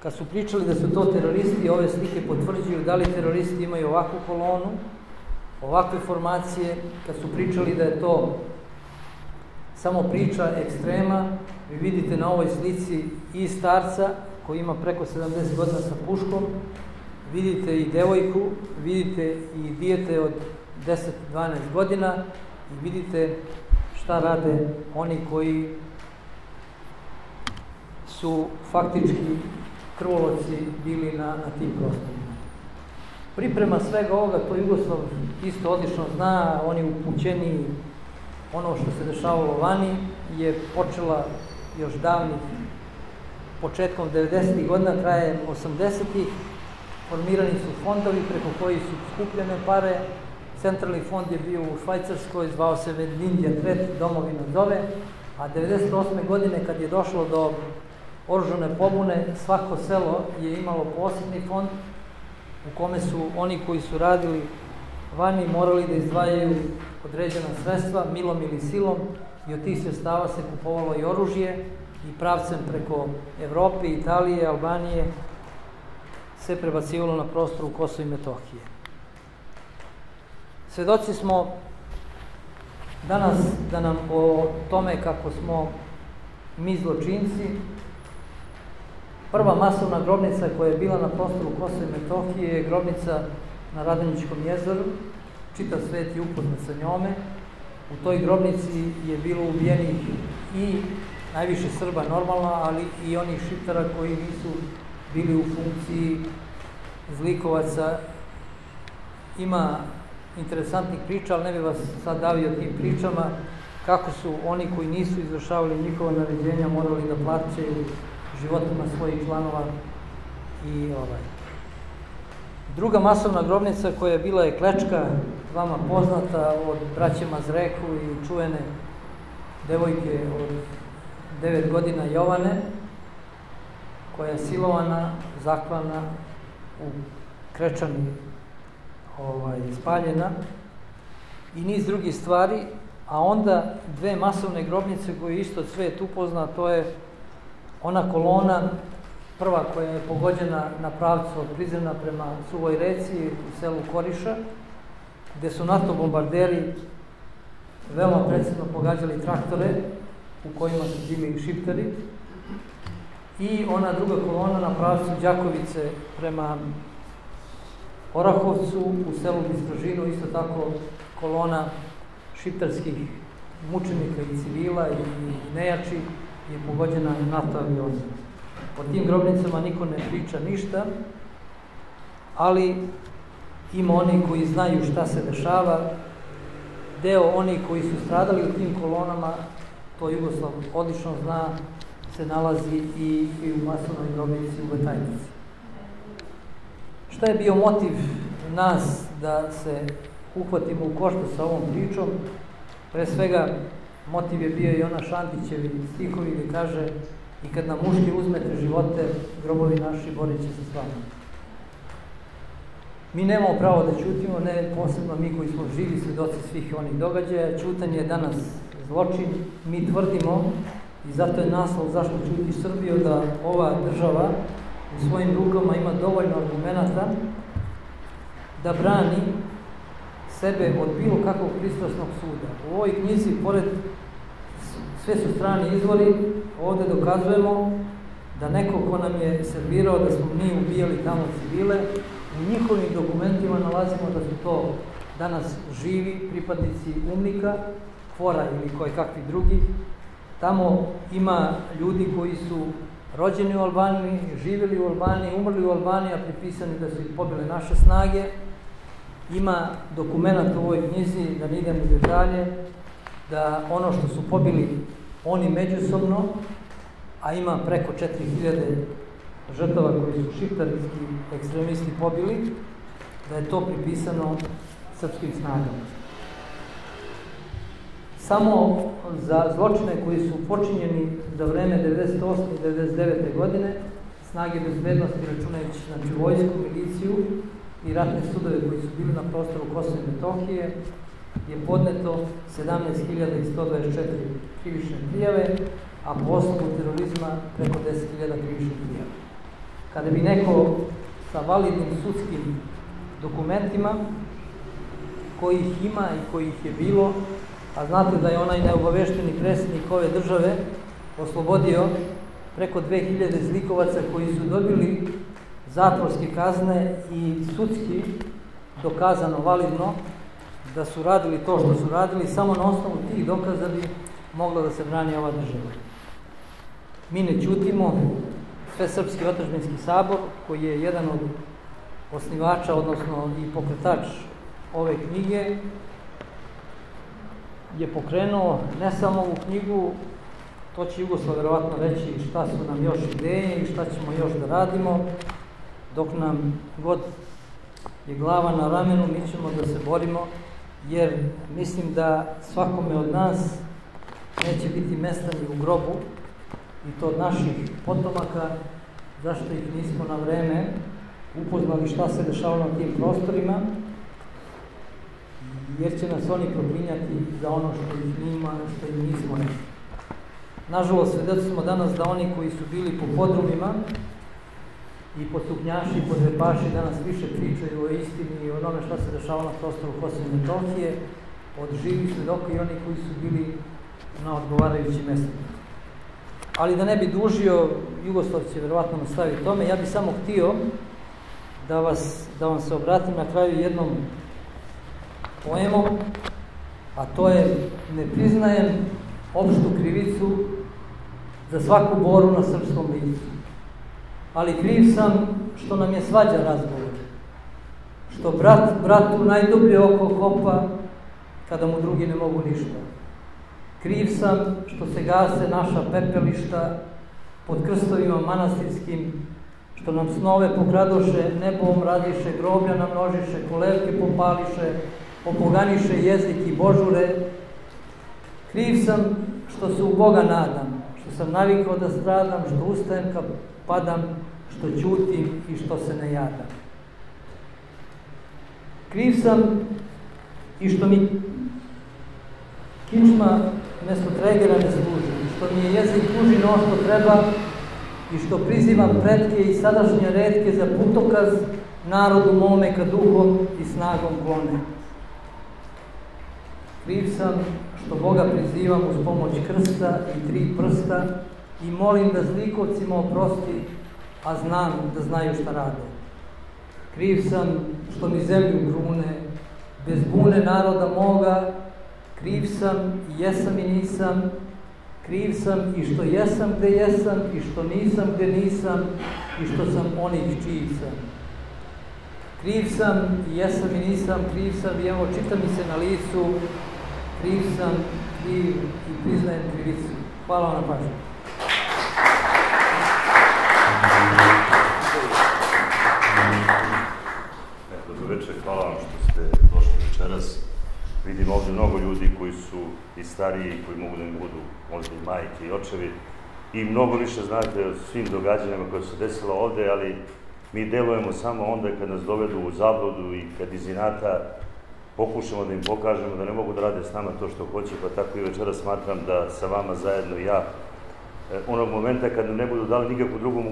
Kad su pričali da su to teroristi, ove slike potvrđuju da li teroristi imaju ovakvu kolonu, ovakve formacije. Kad su pričali da je to samo priča ekstrema, vi vidite na ovoj slici i starca koji ima preko 70 godina sa puškom, vidite i devojku, vidite i dijete od 10-12 godina i vidite šta rade oni koji su faktički krvoloci bili na tim prostorima. Priprema svega ovoga, to Jugoslav isto odlično zna, oni upućeni ono što se dešavalo vani, je počela još davnih početkom 90. godina, krajem 80. Formirani su fondovi preko koji su skupljene pare. Centralni fond je bio u Švajcarskoj, zvao se Vedindija Tret, domovina zove, a 98. godine kad je došlo do oružane pobune, svako selo je imalo posebni fond u kome su oni koji su radili vani morali da izdvajaju određena sredstva, milom ili silom, i od tih sredstava se kupovalo i oružje i pravcem preko Evrope, Italije, Albanije se prebacivalo na prostoru Kosova i Metohije. Svedoci smo danas da nam o tome kako smo mi zločinci, prva masovna grobnica koja je bila na prostoru Kosova i Metohije je grobnica na Radonjičkom jezeru, čitav svet je upoznat sa njome. U toj grobnici je bilo ubijenih i najviše Srba normalno, ali i onih Šiptara koji nisu bili u funkciji zlikovaca. Ima interesantnih priča, ali ne bih vas sad davio tim pričama, kako su oni koji nisu izvršavali njihova naređenja morali da plaćaju životima svojih članova. Druga masovna grobnica koja je bila je Klečka, vama poznata od braće Mazreku i čuvene devojke od 9 godina Jovane, koja je silovana, zaklana, u Krečani spaljena i niz drugih stvari, a onda dve masovne grobnice koje isto svet upozna, to je ona kolona, prva koja je pogođena na pravcu od Prizrena prema Suvoj reci u selu Koriša, gde su NATO bombarderi veoma precizno pogađali traktore u kojima su bili Šiptari, i ona druga kolona na pravcu Đakovice prema Orahovcu u selu Bistrožinu, isto tako kolona šiptarskih mučenika i civila i nejači je pogođena NATO avionima. O tim grobnicama niko ne priča ništa, ali ima oni koji znaju šta se dešava. Deo oni koji su stradali u tim kolonama, to Jugoslav odlično zna, se nalazi i u masovnoj grobnici u Batajnici. Šta je bio motiv nas da se uhvatimo u koštac sa ovom pričom? Pre svega, motiv je bio i ona Šantićevi stihovi gde kaže: i kad na muški uzmete živote, grobovi naši borit će se s vama. Mi nemamo pravo da ćutimo, ne posebno mi koji smo živi svedoci svih onih događaja. Ćutanje je danas zločin. Mi tvrdimo, i zato je naslov Zašto ćuti Srbijo, da ova država u svojim rukama ima dovoljno argumenata da brani sebe od bilo kakvog pristrasnog suda. U ovoj knjizi, pored sve su strani izvori, ovde dokazujemo da neko ko nam je servirao da smo mi ubijali tamo civile, u njihovim dokumentima nalazimo da su to danas živi pripadnici UMNIK-a, KFOR-a ili koje kakvih drugih. Tamo ima ljudi koji su rođeni u Albaniji, živjeli u Albaniji, umrli u Albaniji, a pripisani da su ih pobile naše snage. Ima dokumenata u ovoj knjizi, da ne idem u detalje, da ono što su pobili oni međusobno, a ima preko 4000 žrtava koji su šiptarski ekstremisti pobili, da je to pripisano srpskim snagama. Samo za zločine koji su počinjeni za vreme 98. i 99. godine, snage bezbednosti, računajući znači vojsku, miliciju i ratne sudove koji su bili na prostoru Kosova i Metohije, je podneto 17.124 krivične prijave, a po osnovu terorizma preko 10.000 krivičnih prijava. Kada bi neko sa validnim sudskim dokumentima, kojih ima i kojih je bilo, a znate da je onaj neobavešteni predsjednik ove države oslobodio preko 2000 zlikovaca koji su dobili zatvorske kazne i sudski dokazano validno da su radili to što su radili, samo na osnovu tih dokaza bi mogla da se brani ova država. Mi ne ćutimo. Svesrpski otadžbinski sabor, koji je jedan od osnivača, odnosno i pokretač ove knjige, je pokrenuo ne samo ovu knjigu, to će Jugoslav verovatno reći šta su nam još ideje i šta ćemo još da radimo. Dok nam god je glava na ramenu, mi ćemo da se borimo, jer mislim da svakome od nas neće biti mesta ni u grobu, i to od naših potomaka, zašto ih nismo na vreme upoznali šta se dešava na tim prostorima, jer će nas oni proklinjati za ono što ih nima, što im nismo rekli. Nažalost, svedoci smo danas da oni koji su bili po podrumima i podsuknjaši i podrepaši danas više pričaju o istini i o onome šta se dešava na prostoru Kosova i Metohije, od živih svedoka i oni koji su bili na odgovarajućim mestima. Ali da ne bi dužio, Jugoslav će verovatno nastaviti tome, ja bih samo htio da vam se obratim na kraju jednom poemom, a to je: ne priznajem opštu krivicu za svaku boru na srpskom licu, ali kriv sam što nam je svađa razgovor, što brat bratu najdublje oko kopa kada mu drugi ne mogu ništa. Kriv sam što se gase naša pepelišta pod krstovima manastirskim, što nam snove pokradoše, nebom radiše, groblja namnožiše, kolevke popališe, opoganiše jezik i božure. Kriv sam što se u Boga nadam, što sam navikao da stradam, što ustajem kad padam, što ćutim i što se ne jadam. Kriv sam i što mi kičma mesto tregera ne služi, što mi je jezik duži no što treba i što prizivam pretke i sadašnje retke za putokaz narodu mome kad duhom i snagom klone. Kriv sam što Boga prizivam uz pomoć krsta i 3 prsta i molim da zlikovcima oprosti, a znam da znaju šta rade. Kriv sam što mi zemlju grune, bez bune naroda moga. Kriv sam i jesam i nisam, kriv sam i što jesam gde jesam i što nisam gde nisam i što sam onih čiji sam. Kriv sam i jesam i nisam, kriv sam i evo čita mi se na licu, kriv sam, kriv i priznajem krivicu. Hvala vam na pažnju. Dobro večer, hvala vam što ste došli večeras. Vidim ovde mnogo ljudi koji su i stariji, koji mogu da mi budu možda i majke i očevi i mnogo više znate o svim događanjima koje su desila ovde, ali mi delujemo samo onda kad nas dovedu u zabludu i kad iz inata pokušamo da im pokažemo da ne mogu da rade s nama to što hoće, pa tako i večera smatram da sa vama zajedno i ja onog momenta kad nam ne budu dali nikakvu drugu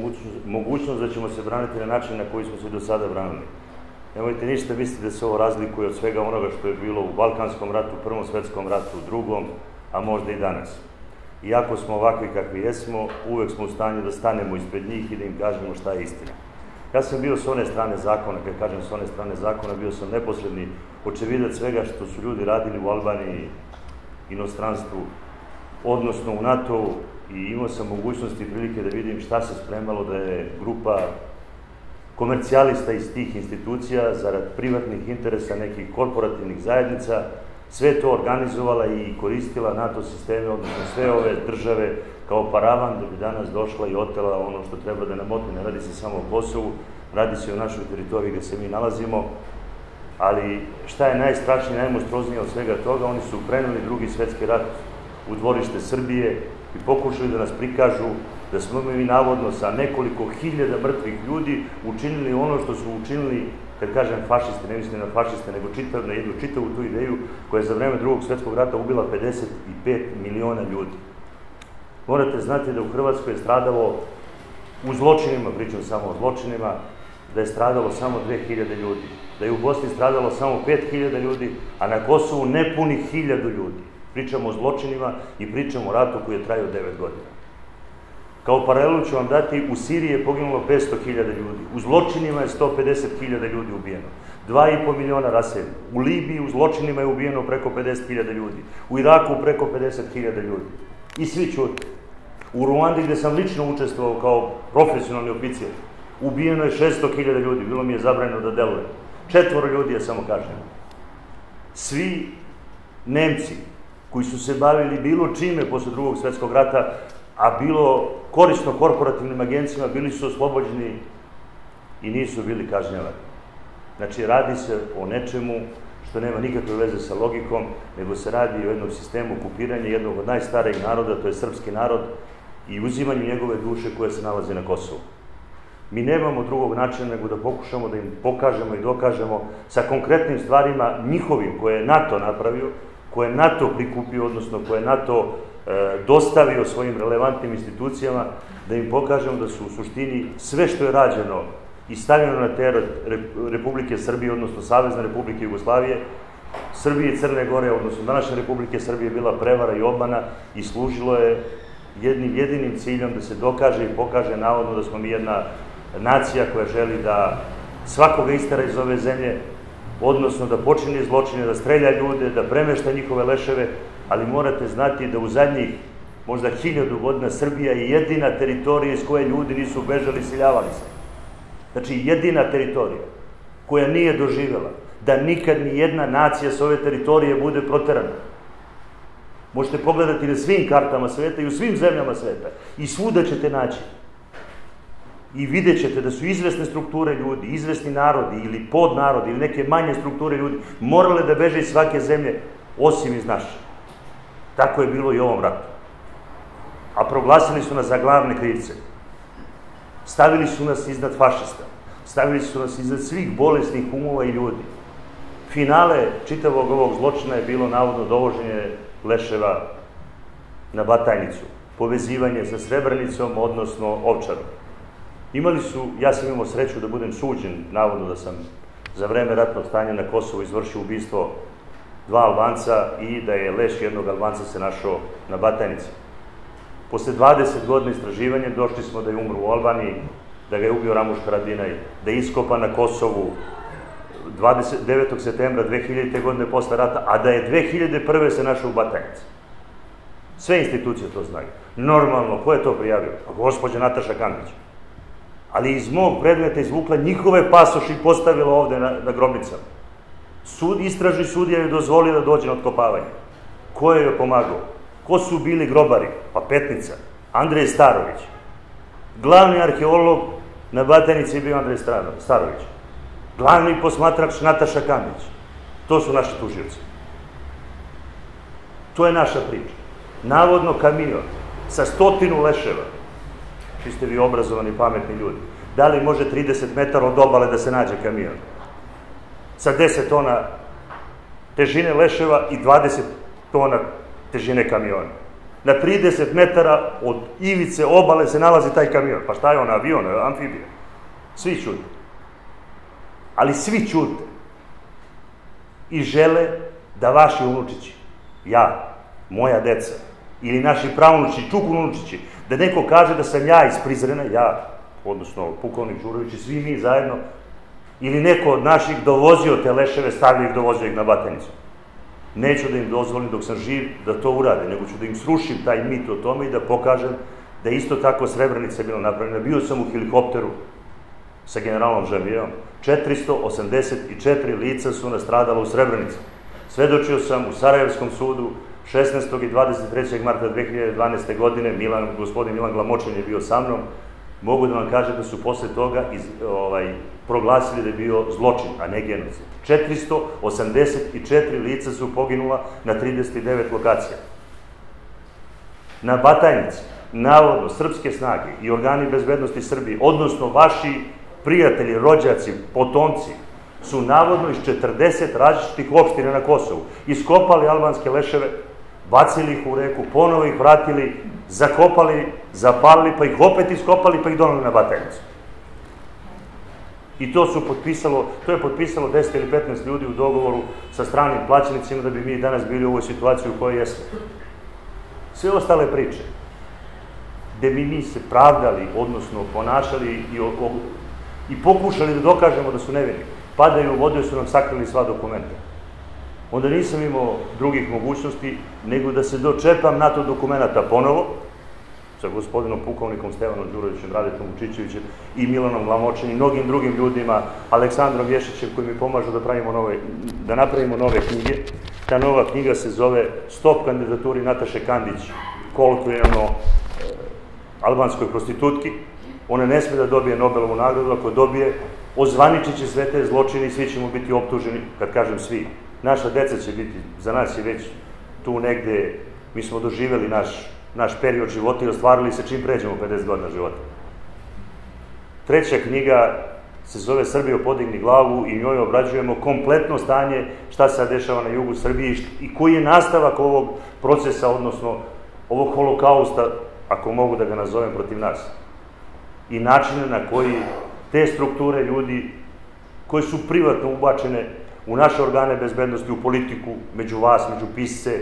mogućnost da ćemo se braniti na način na koji smo se do sada branili. Nemojte ništa misliti da se ovo razlikuje od svega onoga što je bilo u Balkanskom ratu, Prvom svetskom ratu, Drugom, a možda i danas. Iako smo ovakvi kakvi jesmo, uvek smo u stanju da stanemo ispred njih i da im kažemo šta je istina. Ja sam bio s one strane zakona, kad kažem s one strane zakona, bio sam neposredni očevidac svega što su ljudi radili u Albaniji, inostranstvu, odnosno u NATO-u, i imao sam mogućnosti i prilike da vidim šta se spremalo da je grupa komercijalista iz tih institucija zarad privatnih interesa nekih korporativnih zajednica sve to organizovala i koristila NATO sisteme, odnosno sve ove države kao paravan da bi danas došla i otela ono što treba da nam otme. Ne radi se samo o Kosovu, radi se o našoj teritoriji gde se mi nalazimo, ali šta je najstrašnije, najmonstruoznije od svega toga, oni su krenuli Drugi svetski rat u dvorište Srbije i pokušali da nas prikažu da smo mi navodno sa nekoliko hiljada mrtvih ljudi učinili ono što su učinili, kad kažem fašisti, ne mislim na fašiste, nego na jednu čitavu tu ideju koja je za vreme Drugog svetskog rata ubila 55 miliona ljudi. Morate znati da u Hrvatskoj je stradalo, u zločinima, pričam samo o zločinima, da je stradalo samo 2000 ljudi, da je u Bosni stradalo samo 5000 ljudi, a na Kosovu nepunih 1000 ljudi. Pričamo o zločinima i pričamo o ratu koji je trajao 9 godina. Kao paralelu ću vam dati, u Siriji je poginulo 500.000 ljudi, u zločinima je 150.000 ljudi ubijeno, 2,5 miliona raseljeno, u Libiji u zločinima je ubijeno preko 50.000 ljudi, u Iraku preko 50.000 ljudi. I svi ćute. U Ruandi, gde sam lično učestvovao kao profesionalni oficir, ubijeno je 600.000 ljudi, bilo mi je zabranjeno da delujem. 4 ljudi je samo kažnjeno. Svi Nemci koji su se bavili bilo čime posle Drugog svetskog rata, a bilo korisno korporativnim agencijama, bili su oslobođeni i nisu bili kažnjavani. Znači, radi se o nečemu što nema nikakve veze sa logikom, nego se radi o jednom sistemu okupiranja jednog od najstarijih naroda, to je srpski narod, i uzimanju njegove duše koje se nalaze na Kosovu. Mi nemamo drugog načina nego da pokušamo da im pokažemo i dokažemo sa konkretnim stvarima njihovim koje je NATO napravio, koje je NATO prikupio, odnosno koje je NATO dostavio svojim relevantnim institucijama, da im pokažemo da su u suštini sve što je rađeno i stavljeno na teret Republike Srbije, odnosno Savezne Republike Jugoslavije, Srbije i Crne Gore, odnosno današnje Republike Srbije, bila prevara i obmana i služilo je jednim jedinim ciljom da se dokaže i pokaže navodno da smo mi jedna nacija koja želi da svakoga istera iz ove zemlje, odnosno da počini zločine, da strelja ljude, da premešta njihove leševe, ali morate znati da u zadnjih možda 1000 godina Srbija je jedina teritorija iz koje ljudi nisu bežali, iseljavali se. Znači, jedina teritorija koja nije doživjela da nikad ni jedna nacija s ove teritorije bude proterana. Možete pogledati na svim kartama sveta i u svim zemljama sveta i svuda ćete naći. I vidjet ćete da su izvesne strukture ljudi, izvesni narodi ili podnarodi ili neke manje strukture ljudi morale da beže iz svake zemlje, osim iz naše. Tako je bilo i u ovom ratu. A proglasili su nas za glavne krivce. Stavili su nas iznad fašista. Stavili su nas iznad svih bolesnih umova i ljudi. Finale čitavog ovog zločina je bilo navodno dovoženje leševa na Batajnicu, povezivanje sa Srebrenicom, odnosno Ovčarom. Ja sam imao sreću da budem suđen, navodno da sam za vreme ratnog stanja na Kosovu izvršio ubistvo 2 Albanca i da je leš jednog Albanca se našao na Batajnici. Posle 20 godina istraživanja došli smo da je umro u Albaniji, da ga je ubio Ramuš Haradinaj, da je iskopan na Kosovu 9. septembra 2000. godine posle rata, a da je 2001. se našao u Batajnici. Sve institucije to znaju. Normalno, ko je to prijavio? Gospođa Nataša Kandić. Ali iz mog predmeta izvukla njihove pasoše i postavila ovde na grobnicama. Istražni sudija je dozvolio da dođe na otkopavanje. Ko je joj pomagao? Ko su bili grobari? Pa Petnica, Andrej Starović. Glavni arheolog na Batajnici je bio Andrej Starović. Glavni posmatrač Nataša Kandić. To su naši tužioci. To je naša priča. Navodno kamion sa 100 leševa, vi ste vi obrazovani, pametni ljudi, da li može 30 metara od obale da se nađe kamion? Sa 10 tona težine leševa i 20 tona težine kamiona. Na 30 metara od ivice obale se nalazi taj kamion. Pa šta je on, avion, amfibija? Svi ćute. Ali svi ćute. I žele da vaši unučići, ja, moja deca, ili naši pravunučići, čukunučići, da neko kaže da sam ja iz Prizrena, ja, odnosno pukovnik Đurović i svi mi zajedno, ili neko od naših dovozio te leševe, stavio ih, dovozio ih na Batajnicu. Neću da im dozvolim dok sam živ da to urade, nego ću da im srušim taj mit o tome i da pokažem da isto tako Srebrenica je bila napravljena. Bio sam u helikopteru sa generalom Žamijevom. 484 lica su nastradala u Srebrenici. Svedočio sam u Sarajevskom sudu 16. i 23. marta 2012. godine, gospodin Milan Glamočan je bio sa mnom. Mogu da vam kažem da su posle toga proglasili da je bio zločin, a ne genocid. 484 lica su poginula na 39 lokacija. Na Batajnici, navodno, srpske snage i organi bezbednosti Srbije, odnosno vaši prijatelji, rođaci, potomci, su navodno iz 40 različitih opština na Kosovu iskopali albanske leševe, bacili ih u reku, ponovo ih vratili, zakopali, zapalili, pa ih opet iskopali, pa ih doneli na Batajnicu. I to je potpisalo 10 ili 15 ljudi u dogovoru sa stranim plaćenicima da bi mi danas bili u ovoj situaciji u kojoj jesmo. Sve ostale priče, gde bi mi se pravdali, odnosno ponašali i pokušali da dokažemo da su nevini, padaju u vodu jer su nam sakrili sva dokumenta. Onda nisam imao drugih mogućnosti nego da se dočepam NATO dokumenta ponovo, sa gospodinom pukovnikom Stevanom Đurovićem, Radetom Vučićevićem i Milanom Glamočan i mnogim drugim ljudima, Aleksandrom Vješićem koji mi pomažu da napravimo nove knjige. Ta nova knjiga se zove Stop kandidaturi Nataše Kandić, kolokvijalno albanskoj prostitutki. Ona ne sme da dobije Nobelovu nagradu, ako dobije, ozvaničit će sve te zločine i svi ćemo biti optuženi, kad kažem svi. Naša deca će biti, za nas je već tu negde, mi smo doživjeli naš period života i ostvarili se čim pređemo 50 godina života. Treća knjiga se zove Srbijo podigni glavu i njoj obrađujemo kompletno stanje šta se dešava na jugu Srbije i koji je nastavak ovog procesa, odnosno ovog holokausta, ako mogu da ga nazovem, protiv nas. I načine na koji te strukture ljudi koje su privatno ubačene u naše organe bezbednosti, u politiku, među vas, među pisce,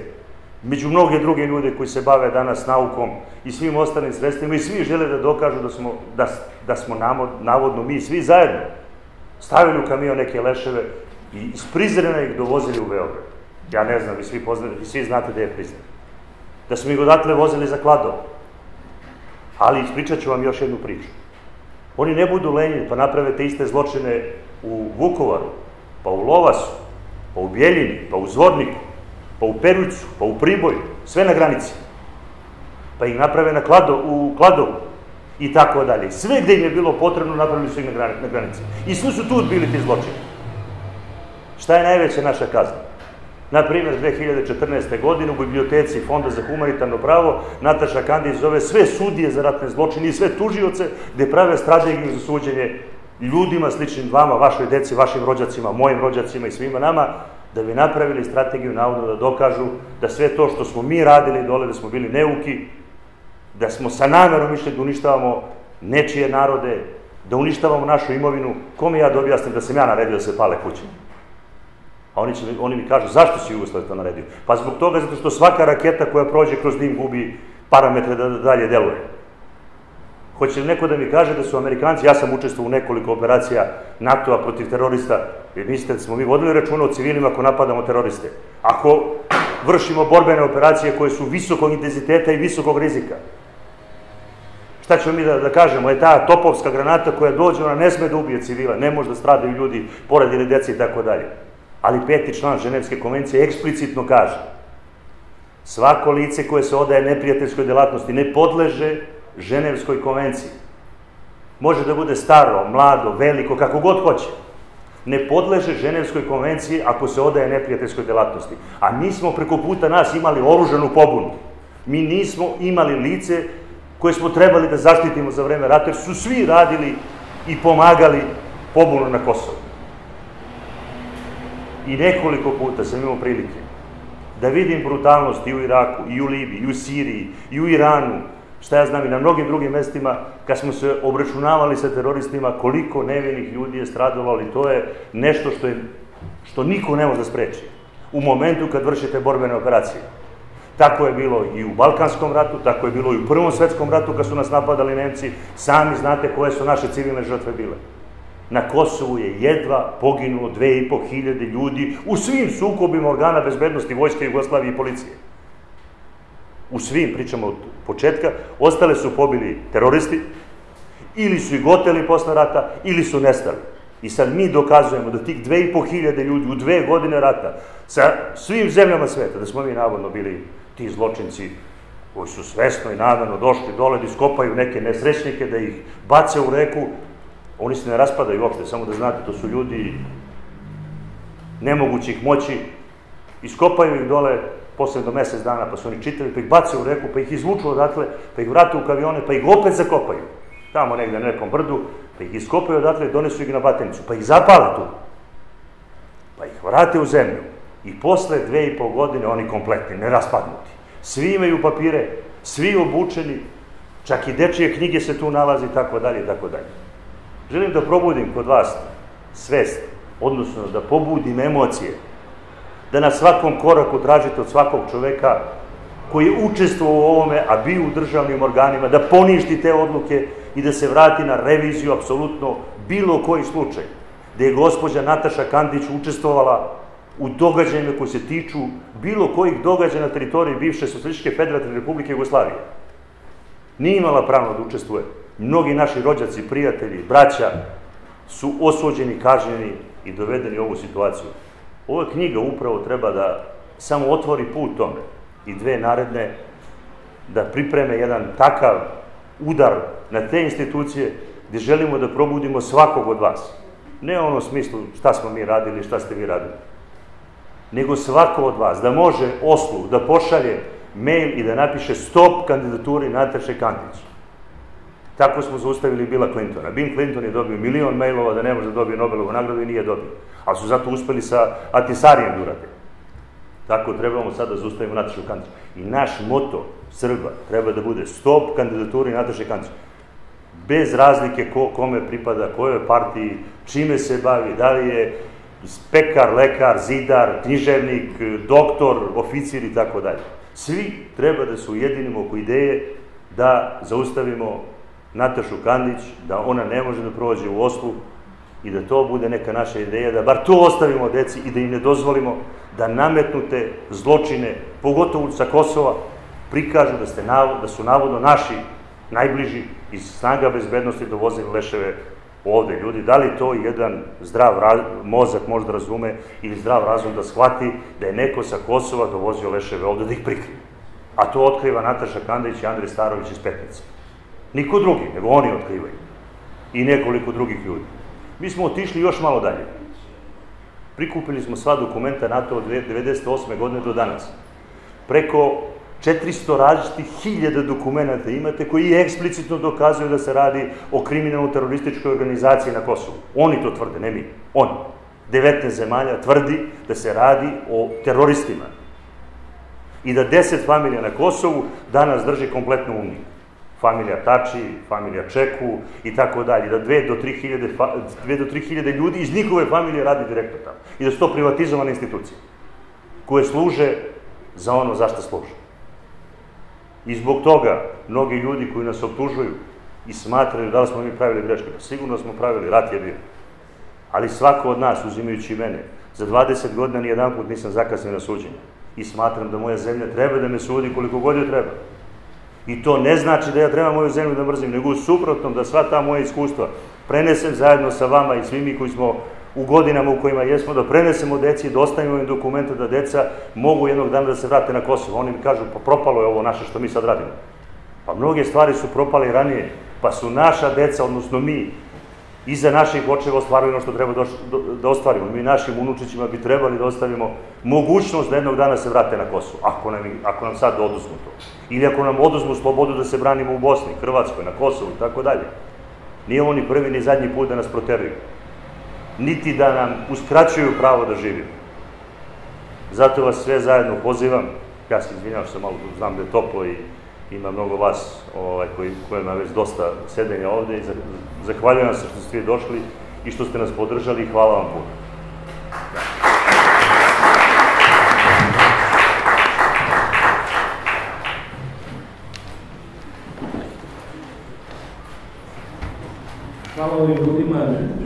među mnoge druge ljude koji se bave danas naukom i svim ostalim sredstvima i svi žele da dokažu da smo navodno mi svi zajedno stavili u kamion neke leševe i iz Prizrena ih dovozili u Beograd. Ja ne znam, vi svi znate gde je Prizren. Da smo ih odatle vozili za Kladovo. Ali ispričat ću vam još jednu priču. Oni ne budu lenji pa naprave te iste zločine u Vukovaru, pa u Lovasu, pa u Bjeljini, pa u Zvorniku, pa u Perućcu, pa u Priboju, sve na granici. Pa ih naprave u Kladovu i tako dalje. Sve gde im je bilo potrebno napravili su ih na granici. I svi su tu odbili ti zločini. Šta je najveća naša kazna? Naprimjer, 2014. godine u biblioteci Fonda za humanitarno pravo Nataša Kandić zove sve sudije za ratne zločine i sve tužioce gde prave strategiju za suđenje ljudima sličnim vama, vašoj deci, vašim rođacima, mojim rođacima i svima nama, da bi napravili strategiju navodno da dokažu da sve to što smo mi radili dole, da smo bili neuki, da smo sa namerom išli da uništavamo nečije narode, da uništavamo našu imovinu. Kome ja da objasnim da sam ja naredio da se pale kuće? A oni mi kažu, zašto si Jugoslav to naredio? Pa zbog toga, zato što svaka raketa koja prođe kroz dim gubi parametre da dalje deluje. Hoće li neko da mi kaže da su Amerikanci, ja sam učestvovao u nekoliko operacija NATO-a protiv terorista, jer mislite da smo mi vodili računa o civilima ako napadamo teroriste, ako vršimo borbene operacije koje su visokog intenziteta i visokog rizika. Šta ćemo mi da kažemo? Je ta topovska granata koja dođe, ona ne sme da ubije civila, ne može da stradaju ljudi, pored ili deci i tako dalje. Ali 5. član Ženevske konvencije eksplicitno kaže: svako lice koje se odaje neprijateljskoj delatnosti ne podleže Ženevskoj konvenciji. Može da bude staro, mlado, veliko, kako god hoće. Ne podleže Ženevskoj konvenciji ako se odaje neprijateljskoj delatnosti. A mi smo preko puta nas imali oružanu pobunu. Mi nismo imali lice koje smo trebali da zaštitimo za vreme rata, jer su svi radili i pomagali pobunu na Kosovu. I nekoliko puta sam imao prilike da vidim brutalnost i u Iraku, i u Libiji, i u Siriji, i u Iranu, šta ja znam, i na mnogim drugim mestima, kad smo se obračunavali sa teroristima, koliko nevinih ljudi je stradalo, ali to je nešto što niko ne može da spreči u momentu kad vršite borbene operacije. Tako je bilo i u Balkanskom ratu, tako je bilo i u Prvom svetskom ratu kad su nas napadali Nemci. Sami znate koje su naše civilne žrtve bile. Na Kosovu je jedva poginulo 2500 ljudi u svim sukobima organa bezbednosti Vojske Jugoslavije i policije. U svim, pričamo od početka, ostale su pobili teroristi, ili su ih oteli posle rata, ili su nestali. I sad mi dokazujemo da tih 2500 ljudi u 2 godine rata sa svim zemljama sveta, da smo mi navodno bili ti zločinci koji su svesno i namerno došli dole da iskopaju neke nesrećnike, da ih bace u reku. Oni se ne raspadaju uopšte, samo da znate, to su ljudi nemogućih moći. Iskopaju ih dole posle do mesec dana, pa su oni čitali, pa ih bace u reku, pa ih izvuču odatle, pa ih vrate u kavione, pa ih opet zakopaju. Tamo negde na nekom brdu, pa ih iskopaju odatle, donesu ih na Batajnicu, pa ih zapale tu. Pa ih vrate u zemlju. I posle 2,5 godine oni kompletni, neraspadnuti. Svi imaju papire, svi obučeni, čak i dečije knjige se tu nalazi, i tako dalje, i tako dalje. Želim da probudim kod vas svest, odnosno da pobudim emocije, da na svakom koraku tražite od svakog čoveka koji je učestvovao u ovome, a bio u državnim organima, da poništi te odluke i da se vrati na reviziju apsolutno bilo koji slučaj, da je gospođa Nataša Kandić učestvovala u događajima koji se tiču bilo kojih događaja na teritoriji bivše Socijalističke Federativne Republike Jugoslavije. Nije imala pravno da učestvuje. Mnogi naši rođaci, prijatelji, braća su osuđeni, kažnjeni i dovedeni u ovu situaciju. Ova knjiga upravo treba da samo otvori put tome i 2 naredne da pripreme jedan takav udar na te institucije gde želimo da probudimo svakog od vas. Ne u onom smislu šta smo mi radili, šta ste vi radili, nego svako od vas da može osluh, da pošalje mail i da napiše stop kandidaturi Nataše Kandić. Tako smo zaustavili Billa Clintona. Bill Clinton je dobio 1.000.000 mailova da ne može da dobije Nobelovu nagradu i nije dobio. Ali su zato uspeli sa Ahtisarijem da urade. Tako trebamo sad da zaustavimo Natašu Kandić. I naš moto Srba treba da bude stop kandidaturi Nataše Kandić. Bez razlike kome pripada, kojoj partiji, čime se bavi, da li je pekar, lekar, zidar, književnik, doktor, oficir i tako dalje. Svi treba da se ujedinimo oko ideje da zaustavimo Natašu Kandić, da ona ne može da prođe u Oslu i da to bude neka naša ideja, da bar to ostavimo deci i da im ne dozvolimo da nametnute zločine, pogotovo sa Kosova, prikažu da su navodno naši najbliži iz snaga bezbednosti dovozili leševe ovde. Ljudi, da li to jedan zdrav mozak može da razume ili zdrav razum da shvati da je neko sa Kosova dovozio leševe ovde da ih prikrije? A to otkriva Nataša Kandić i Andrej Starović iz Petnice. Niko drugi, nego oni otkrivaju. I nekoliko drugih ljudi. Mi smo otišli još malo dalje. Prikupili smo sva dokumenta NATO od 1998. godine do danas. Preko 400 različitih hiljada dokumenta imate koji eksplicitno dokazuju da se radi o kriminalno-terorističkoj organizaciji na Kosovu. Oni to tvrde, ne mi. Oni. 19 zemalja tvrdi da se radi o teroristima. I da 10 familija na Kosovu danas drži kompletnu uniju. Familija Tači, familija Čeku i tako dalje. Da 2 do 3 hiljade ljudi iz njihove familije radi direktno tamo. I da su to privatizovane institucije koje služe za ono za što služe. I zbog toga mnogi ljudi koji nas optužuju i smatraju da li smo mi pravili greške, pa sigurno smo pravili, rat je bio. Ali svako od nas, uzimajući mene, za 20 godina nijedan put nisam zakasnio na suđenje. I smatram da moja zemlja treba da me sudi koliko god joj treba. I to ne znači da ja trebam moju zemlju da mrzim, nego suprotno da sva ta moja iskustva prenesem zajedno sa vama i svimi koji smo u godinama u kojima jesmo, da prenesemo deci i da ostavimo im dokumente da deca mogu jednog dana da se vrate na Kosovo. Oni mi kažu, pa propalo je ovo naše što mi sad radimo. Pa mnoge stvari su propale i ranije, pa su naša deca, odnosno mi, iza naših očeva ostvarili ono što treba da ostvarimo. Mi našim unučićima bi trebali da ostavimo mogućnost da jednog dana se vrate na Kosovo, ako nam sad oduzmu to. Ili ako nam oduzmu slobodu da se branimo u Bosni, Hrvatskoj, na Kosovu i tako dalje. Nije ovo ni prvi ni zadnji put da nas proteruju. Niti da nam uskraćuju pravo da živimo. Zato vas sve zajedno pozivam, ja se izvinjam što malo znam da je toplo i ima mnogo vas kojima je već dosta sedenja ovde i zahvaljujem se što ste svi došli i što ste nas podržali i hvala vam puno. Hvala ovim ljudima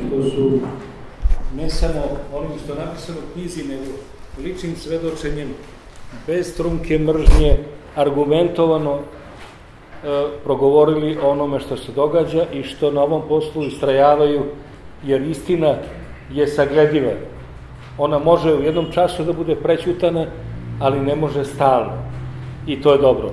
što su ne samo onim što je napisano u knjizi, nego ličnim svedočenjem, bez trunke mržnje, argumentovano progovorili o onome što se događa i što na ovom poslu istrajavaju, jer istina je saglediva. Ona može u jednom času da bude prećutana, ali ne može stalno. I to je dobro.